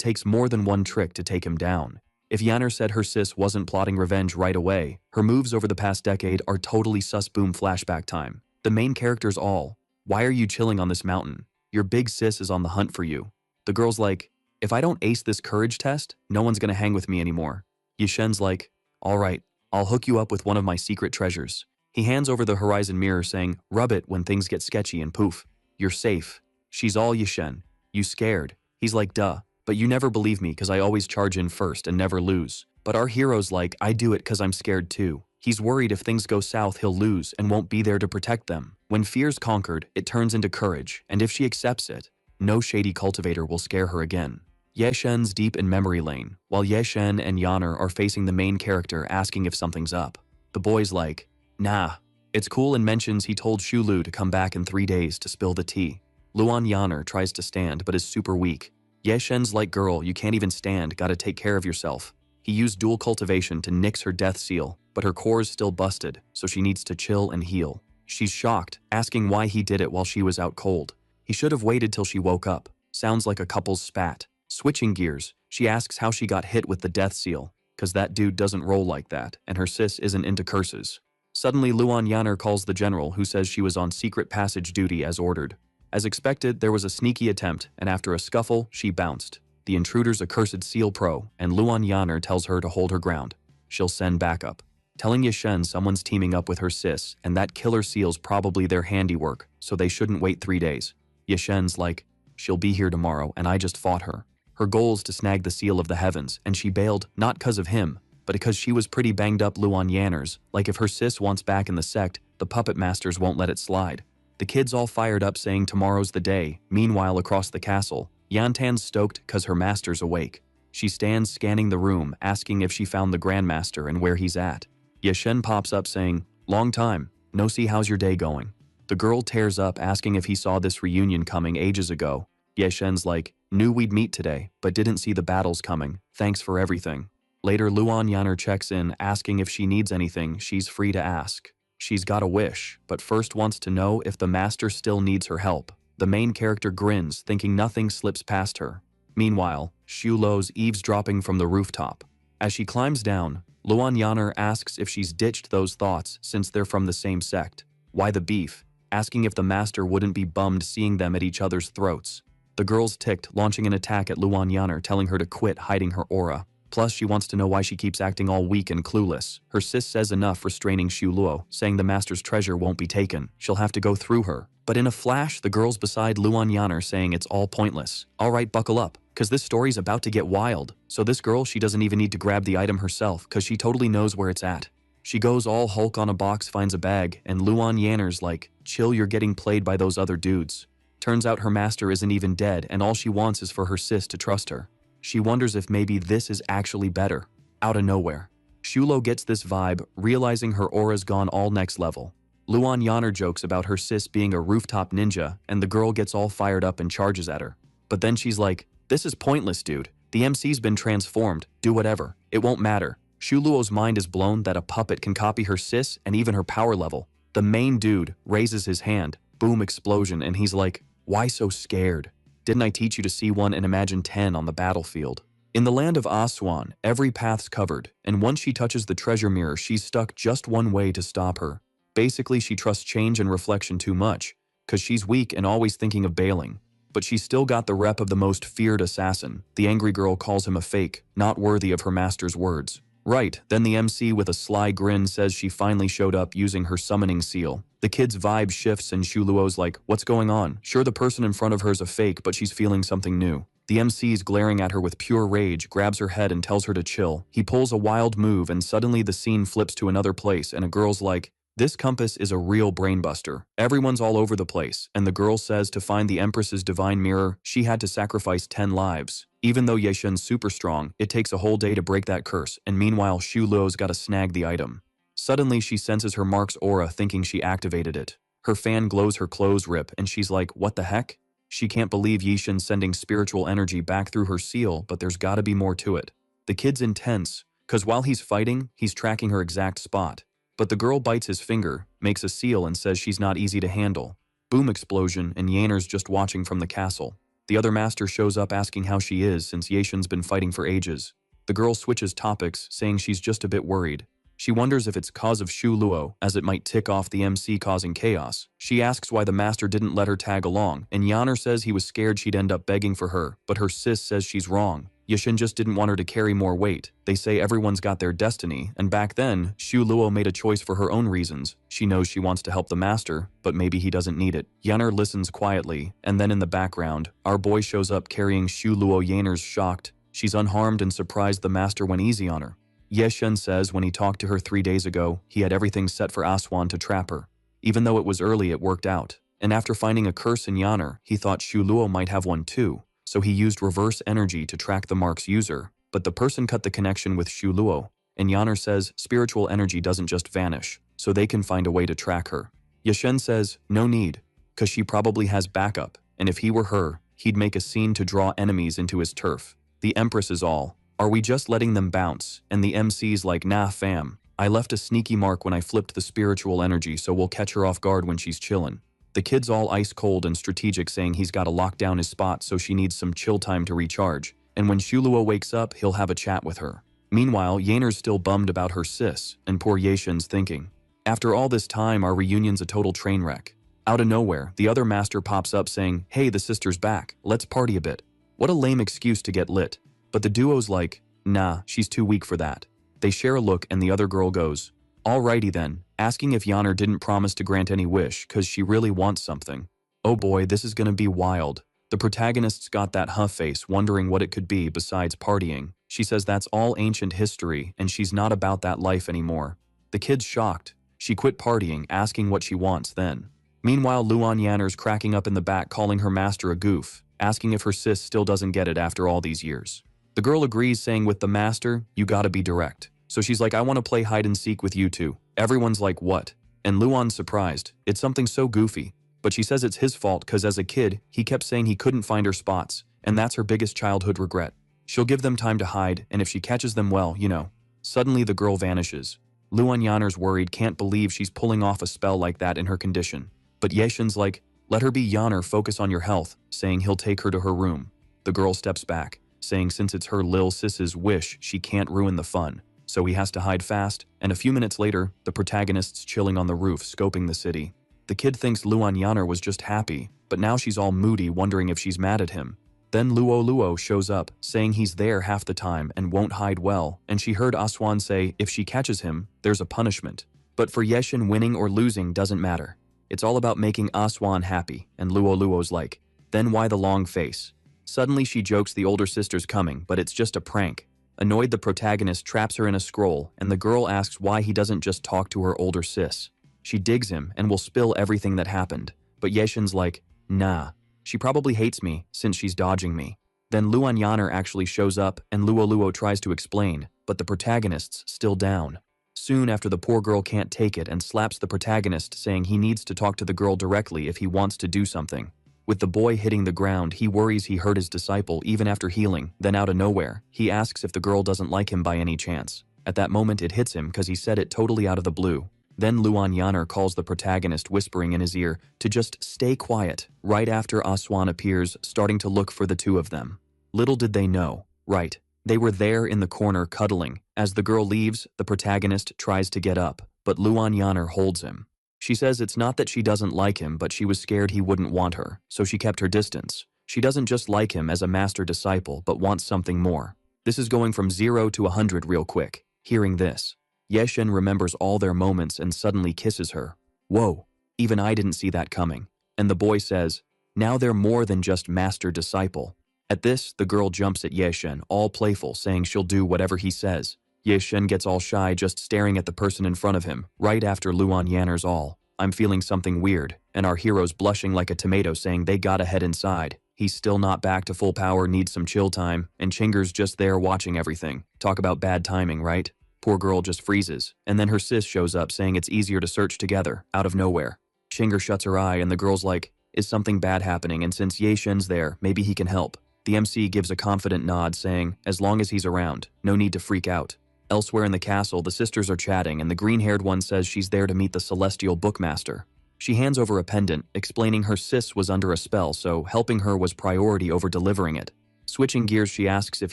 takes more than one trick to take him down. If Yaner said her sis wasn't plotting revenge right away, her moves over the past decade are totally sus boom flashback time. The main character's all, why are you chilling on this mountain? Your big sis is on the hunt for you. The girl's like, if I don't ace this courage test, no one's gonna hang with me anymore. Ye Shen's like, alright, I'll hook you up with one of my secret treasures. He hands over the horizon mirror saying, rub it when things get sketchy and poof. You're safe. She's all Ye Shen. You scared? He's like, duh, but you never believe me cause I always charge in first and never lose. But our hero's like, I do it cause I'm scared too. He's worried if things go south he'll lose and won't be there to protect them. When fear's conquered, it turns into courage, and if she accepts it, no shady cultivator will scare her again. Ye Shen's deep in memory lane, while Ye Shen and Yaner are facing the main character asking if something's up. The boy's like, nah, it's cool and mentions he told Xu Lu to come back in 3 days to spill the tea. Luan Yaner tries to stand but is super weak. Ye Shen's like, girl, you can't even stand, gotta take care of yourself. He used dual cultivation to nix her death seal, but her core's still busted, so she needs to chill and heal. She's shocked, asking why he did it while she was out cold. He should have waited till she woke up. Sounds like a couple's spat. Switching gears, she asks how she got hit with the death seal, cause that dude doesn't roll like that, and her sis isn't into curses. Suddenly, Luan Yaner calls the general, who says she was on secret passage duty as ordered. As expected, there was a sneaky attempt, and after a scuffle, she bounced. The intruder's a cursed seal pro, and Luan Yaner tells her to hold her ground. She'll send backup. Telling Ye Shen someone's teaming up with her sis, and that killer seal's probably their handiwork, so they shouldn't wait 3 days. Ye Shen's like, she'll be here tomorrow, and I just fought her. Her goal's to snag the seal of the heavens, and she bailed, not cause of him, but because she was pretty banged up. Luan Yaners, like if her sis wants back in the sect, the puppet masters won't let it slide. The kids all fired up saying tomorrow's the day. Meanwhile, across the castle, Yantan's stoked cause her master's awake. She stands scanning the room, asking if she found the Grandmaster and where he's at. Ye Shen pops up saying, long time, no see how's your day going? The girl tears up asking if he saw this reunion coming ages ago. Ye Shen's like, knew we'd meet today, but didn't see the battles coming, thanks for everything. Later, Luan Yaner checks in, asking if she needs anything, she's free to ask. She's got a wish, but first wants to know if the master still needs her help. The main character grins, thinking nothing slips past her. Meanwhile, Xu Luo's eavesdropping from the rooftop. As she climbs down, Luan Yaner asks if she's ditched those thoughts since they're from the same sect. Why the beef? Asking if the master wouldn't be bummed seeing them at each other's throats. The girl's ticked, launching an attack at Luan Yaner, telling her to quit hiding her aura. Plus, she wants to know why she keeps acting all weak and clueless. Her sis says enough, restraining Xu Luo, saying the master's treasure won't be taken. She'll have to go through her. But in a flash, the girl's beside Luan Yaner saying it's all pointless. Alright, buckle up, cause this story's about to get wild. So this girl, she doesn't even need to grab the item herself, cause she totally knows where it's at. She goes all Hulk on a box, finds a bag, and Luan Yaner's like, chill, you're getting played by those other dudes. Turns out her master isn't even dead, and all she wants is for her sis to trust her. She wonders if maybe this is actually better. Out of nowhere, Xu Luo gets this vibe, realizing her aura's gone all next level. Luan Yaner jokes about her sis being a rooftop ninja, and the girl gets all fired up and charges at her. But then she's like, this is pointless, dude. The MC's been transformed, do whatever, it won't matter. Xu Luo's mind is blown that a puppet can copy her sis and even her power level. The main dude raises his hand, boom, explosion, and he's like, why so scared? Didn't I teach you to see 1 and imagine 10 on the battlefield? In the land of Aswan, every path's covered, and once she touches the treasure mirror, she's stuck just one way to stop her. Basically, she trusts change and reflection too much, cause she's weak and always thinking of bailing. but she still got the rep of the most feared assassin. The angry girl calls him a fake, not worthy of her master's words. Right, then the MC with a sly grin says she finally showed up using her summoning seal. The kid's vibe shifts and Shuluo's like, what's going on? Sure, the person in front of her is a fake, but she's feeling something new. The MC's glaring at her with pure rage, grabs her head and tells her to chill. He pulls a wild move and suddenly the scene flips to another place and a girl's like, this compass is a real brainbuster. Everyone's all over the place, and the girl says to find the Empress's divine mirror, she had to sacrifice 10 lives. Even though Yeshen's super strong, it takes a whole day to break that curse, and meanwhile Xu Luo's gotta snag the item. Suddenly she senses her mark's aura thinking she activated it. Her fan glows, her clothes rip, and she's like, what the heck? She can't believe Yishen's sending spiritual energy back through her seal, but there's gotta be more to it. The kid's intense, cause while he's fighting, he's tracking her exact spot. But the girl bites his finger, makes a seal and says she's not easy to handle. Boom explosion and Yaner's just watching from the castle. The other master shows up asking how she is since Yeshen's been fighting for ages. The girl switches topics, saying she's just a bit worried. She wonders if it's cause of Xu Luo, as it might tick off the MC causing chaos. She asks why the master didn't let her tag along, and Yaner says he was scared she'd end up begging for her, but her sis says she's wrong. Yeshen just didn't want her to carry more weight. They say everyone's got their destiny, and back then, Xu Luo made a choice for her own reasons. She knows she wants to help the master, but maybe he doesn't need it. Yaner listens quietly, and then in the background, our boy shows up carrying Xu Luo. Yaner's shocked. She's unharmed and surprised the master went easy on her. Yeshen says when he talked to her 3 days ago, he had everything set for Aswan to trap her. Even though it was early, it worked out. And after finding a curse in Yaner, he thought Xu Luo might have one too. So he used reverse energy to track the mark's user, but the person cut the connection with Xu Luo, and Yaner says spiritual energy doesn't just vanish, so they can find a way to track her. Yeshen says, no need, cause she probably has backup, and if he were her, he'd make a scene to draw enemies into his turf. The Empress is all, are we just letting them bounce? And the MC's like, nah fam, I left a sneaky mark when I flipped the spiritual energy so we'll catch her off guard when she's chillin'. The kid's all ice cold and strategic, saying he's gotta lock down his spot so she needs some chill time to recharge, and when Xu Luo wakes up, he'll have a chat with her. Meanwhile, Yaner's still bummed about her sis, and poor Yeshen's thinking, after all this time, our reunion's a total train wreck. Out of nowhere, the other master pops up saying, hey, the sister's back, let's party a bit. What a lame excuse to get lit. But the duo's like, nah, she's too weak for that. They share a look and the other girl goes, alrighty then, asking if Yaner didn't promise to grant any wish cause she really wants something. Oh boy, this is gonna be wild. The protagonist's got that huff face wondering what it could be besides partying. She says that's all ancient history and she's not about that life anymore. The kid's shocked. She quit partying, asking what she wants then. Meanwhile, Luan Yaner's cracking up in the back calling her master a goof, asking if her sis still doesn't get it after all these years. The girl agrees, saying with the master, you gotta be direct. So she's like, I want to play hide and seek with you two. Everyone's like, what? And Luan's surprised. It's something so goofy. But she says it's his fault cause as a kid, he kept saying he couldn't find her spots, and that's her biggest childhood regret. She'll give them time to hide, and if she catches them well, you know. Suddenly the girl vanishes. Luan Yaner's worried, can't believe she's pulling off a spell like that in her condition. But Yeshen's like, let her be Yaner, focus on your health, saying he'll take her to her room. The girl steps back, saying since it's her lil sis's wish, she can't ruin the fun. So he has to hide fast, and a few minutes later, the protagonist's chilling on the roof, scoping the city. The kid thinks Luan Yaner was just happy, but now she's all moody, wondering if she's mad at him. Then Luo shows up, saying he's there half the time and won't hide well, and she heard Aswan say if she catches him, there's a punishment. But for Yeshen, winning or losing doesn't matter. It's all about making Aswan happy, and Luo's like, then why the long face? Suddenly she jokes the older sister's coming, but it's just a prank. Annoyed, the protagonist traps her in a scroll, and the girl asks why he doesn't just talk to her older sis. She digs him and will spill everything that happened, but Yeshen's like, nah, she probably hates me since she's dodging me. Then Luan Yaner actually shows up and Luo tries to explain, but the protagonist's still down. Soon after, the poor girl can't take it and slaps the protagonist, saying he needs to talk to the girl directly if he wants to do something. With the boy hitting the ground, he worries he hurt his disciple even after healing. Then out of nowhere, he asks if the girl doesn't like him by any chance. At that moment it hits him cause he said it totally out of the blue. Then Luan Yaner calls the protagonist, whispering in his ear to just stay quiet. Right after, Aswan appears, starting to look for the two of them. Little did they know, right? They were there in the corner cuddling. As the girl leaves, the protagonist tries to get up, but Luan Yaner holds him. She says it's not that she doesn't like him, but she was scared he wouldn't want her, so she kept her distance. She doesn't just like him as a master disciple but wants something more. This is going from 0 to 100 real quick. Hearing this, Yeshen remembers all their moments and suddenly kisses her. Whoa, even I didn't see that coming. And the boy says, now they're more than just master disciple. At this, the girl jumps at Yeshen, all playful, saying she'll do whatever he says. Yeshen gets all shy just staring at the person in front of him, right after Luan Yanner's all. I'm feeling something weird, and our hero's blushing like a tomato saying they gotta head inside. He's still not back to full power, needs some chill time, and Chinger's just there watching everything. Talk about bad timing, right? Poor girl just freezes, and then her sis shows up saying it's easier to search together, out of nowhere. Chinger shuts her eye and the girl's like, is something bad happening, and since Yeshen's there, maybe he can help. The MC gives a confident nod saying, as long as he's around, no need to freak out. Elsewhere in the castle, the sisters are chatting and the green-haired one says she's there to meet the celestial bookmaster. She hands over a pendant, explaining her sis was under a spell, so helping her was priority over delivering it. Switching gears, she asks if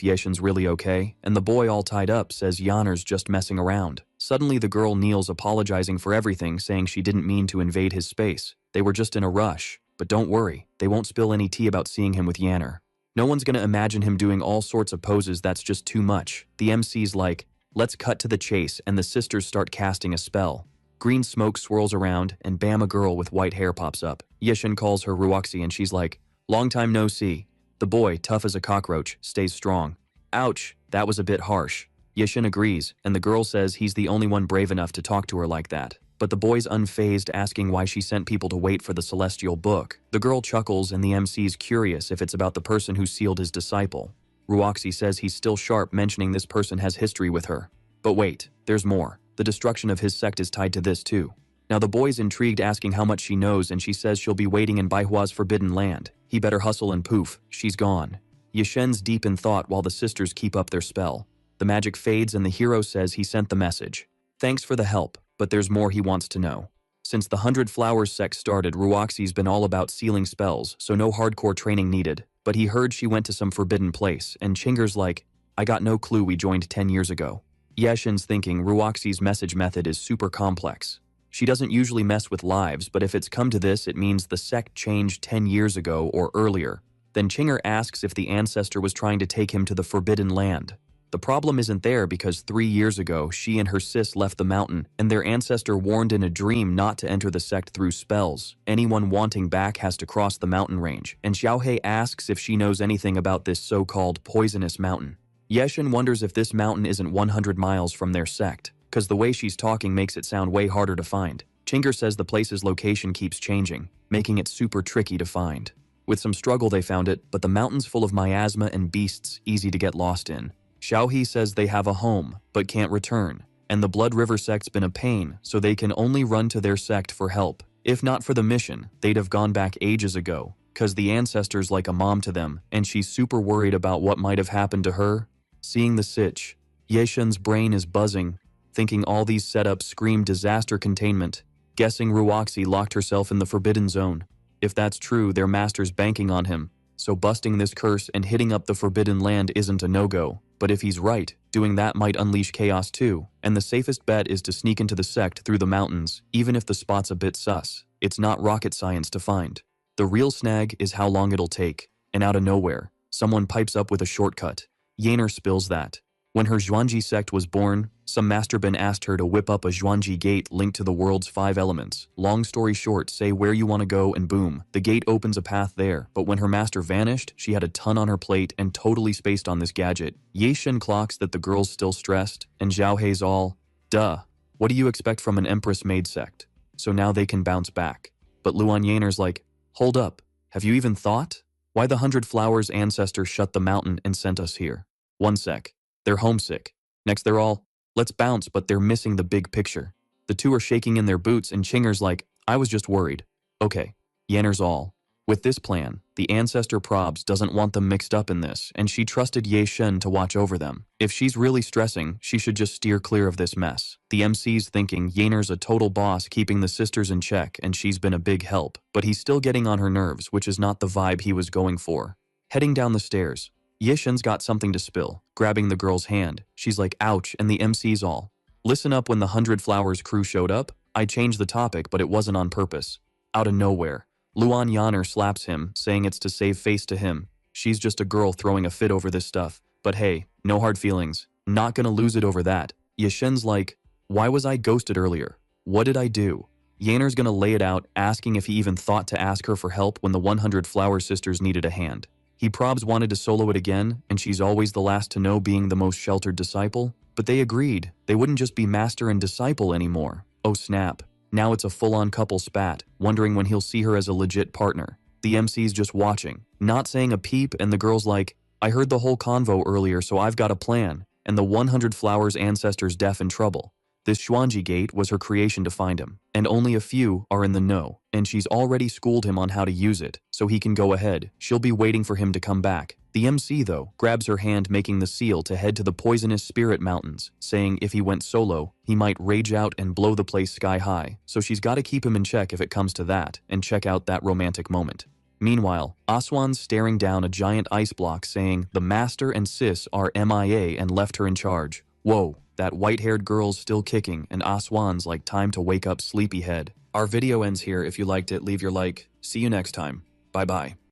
Yeshen's really okay, and the boy all tied up says Yanner's just messing around. Suddenly the girl kneels apologizing for everything, saying she didn't mean to invade his space. They were just in a rush, but don't worry, they won't spill any tea about seeing him with Yanner. No one's gonna imagine him doing all sorts of poses, that's just too much. The MC's like, let's cut to the chase, and the sisters start casting a spell. Green smoke swirls around, and bam, a girl with white hair pops up. Yeshen calls her Ruoxi and she's like, long time no see. The boy, tough as a cockroach, stays strong. Ouch, that was a bit harsh. Yeshen agrees, and the girl says he's the only one brave enough to talk to her like that. But the boy's unfazed, asking why she sent people to wait for the celestial book. The girl chuckles and the MC's curious if it's about the person who sealed his disciple. Ruoxi says he's still sharp, mentioning this person has history with her. But wait, there's more. The destruction of his sect is tied to this too. Now the boy's intrigued, asking how much she knows, and she says she'll be waiting in Baihua's forbidden land. He better hustle, and poof, she's gone. Yeshen's deep in thought while the sisters keep up their spell. The magic fades and the hero says he sent the message. Thanks for the help, but there's more he wants to know. Since the 100 Flowers sect started, Ruoxi's been all about sealing spells, so no hardcore training needed. But he heard she went to some forbidden place, and Chinger's like, I got no clue, we joined 10 years ago. Yeshen's thinking Ruoxi's message method is super complex. She doesn't usually mess with lives, but if it's come to this, it means the sect changed 10 years ago or earlier. Then Chinger asks if the ancestor was trying to take him to the forbidden land. The problem isn't there because 3 years ago, she and her sis left the mountain, and their ancestor warned in a dream not to enter the sect through spells. Anyone wanting back has to cross the mountain range, and Xiaohei asks if she knows anything about this so-called poisonous mountain. Yeshen wonders if this mountain isn't 100 miles from their sect, because the way she's talking makes it sound way harder to find. Chinger says the place's location keeps changing, making it super tricky to find. With some struggle they found it, but the mountain's full of miasma and beasts easy to get lost in. Xiaohei says they have a home, but can't return, and the Blood River sect's been a pain, so they can only run to their sect for help. If not for the mission, they'd have gone back ages ago, cause the ancestor's like a mom to them, and she's super worried about what might have happened to her. Seeing the sitch, Yeshen's brain is buzzing, thinking all these setups scream disaster containment, guessing Ruoxi locked herself in the forbidden zone. If that's true, their master's banking on him, so busting this curse and hitting up the forbidden land isn't a no-go. But if he's right, doing that might unleash chaos too, and the safest bet is to sneak into the sect through the mountains, even if the spot's a bit sus. It's not rocket science to find. The real snag is how long it'll take, and out of nowhere, someone pipes up with a shortcut. Yanner spills that. When her Zhuangji sect was born, some masterbin asked her to whip up a Zhuangji gate linked to the world's 5 elements. Long story short, say where you want to go and boom, the gate opens a path there. But when her master vanished, she had a ton on her plate and totally spaced on this gadget. Yeshen clocks that the girl's still stressed, and Xiaohei's all, duh, what do you expect from an Empress maid sect? So now they can bounce back. But Luan Yanner's like, hold up, have you even thought? Why the 100 Flowers ancestor shut the mountain and sent us here? One sec. They're homesick. Next they're all, let's bounce, but they're missing the big picture. The two are shaking in their boots and Chinger's like, I was just worried. Okay, Yanner's all. With this plan, the ancestor probs doesn't want them mixed up in this, and she trusted Yeshen to watch over them. If she's really stressing, she should just steer clear of this mess. The MC's thinking Yanner's a total boss keeping the sisters in check and she's been a big help, but he's still getting on her nerves, which is not the vibe he was going for. Heading down the stairs, Yeshen's got something to spill, grabbing the girl's hand. She's like, ouch, and the MC's all, listen up. When the 100 Flowers crew showed up, I changed the topic, but it wasn't on purpose. Out of nowhere, Luan Yaner slaps him, saying it's to save face to him. She's just a girl throwing a fit over this stuff. But hey, no hard feelings. Not gonna lose it over that. Yashen's like, why was I ghosted earlier? What did I do? Yaner's gonna lay it out, asking if he even thought to ask her for help when the 100 Flower Sisters needed a hand. He probs wanted to solo it again, and she's always the last to know, being the most sheltered disciple. But they agreed, they wouldn't just be master and disciple anymore. Oh snap. Now it's a full-on couple spat, wondering when he'll see her as a legit partner. The MC's just watching, not saying a peep, and the girl's like, I heard the whole convo earlier, so I've got a plan, and the 100 Flowers ancestors deaf in trouble. This Xuanji gate was her creation to find him, and only a few are in the know, and she's already schooled him on how to use it, so he can go ahead. She'll be waiting for him to come back. The MC, though, grabs her hand, making the seal to head to the poisonous spirit mountains, saying if he went solo, he might rage out and blow the place sky high, so she's gotta keep him in check if it comes to that, and check out that romantic moment. Meanwhile, Aswan's staring down a giant ice block, saying the master and sis are MIA and left her in charge. Whoa, that white-haired girl's still kicking, and Aswan's like, time to wake up, sleepyhead. Our video ends here. If you liked it, leave your like. See you next time. Bye-bye.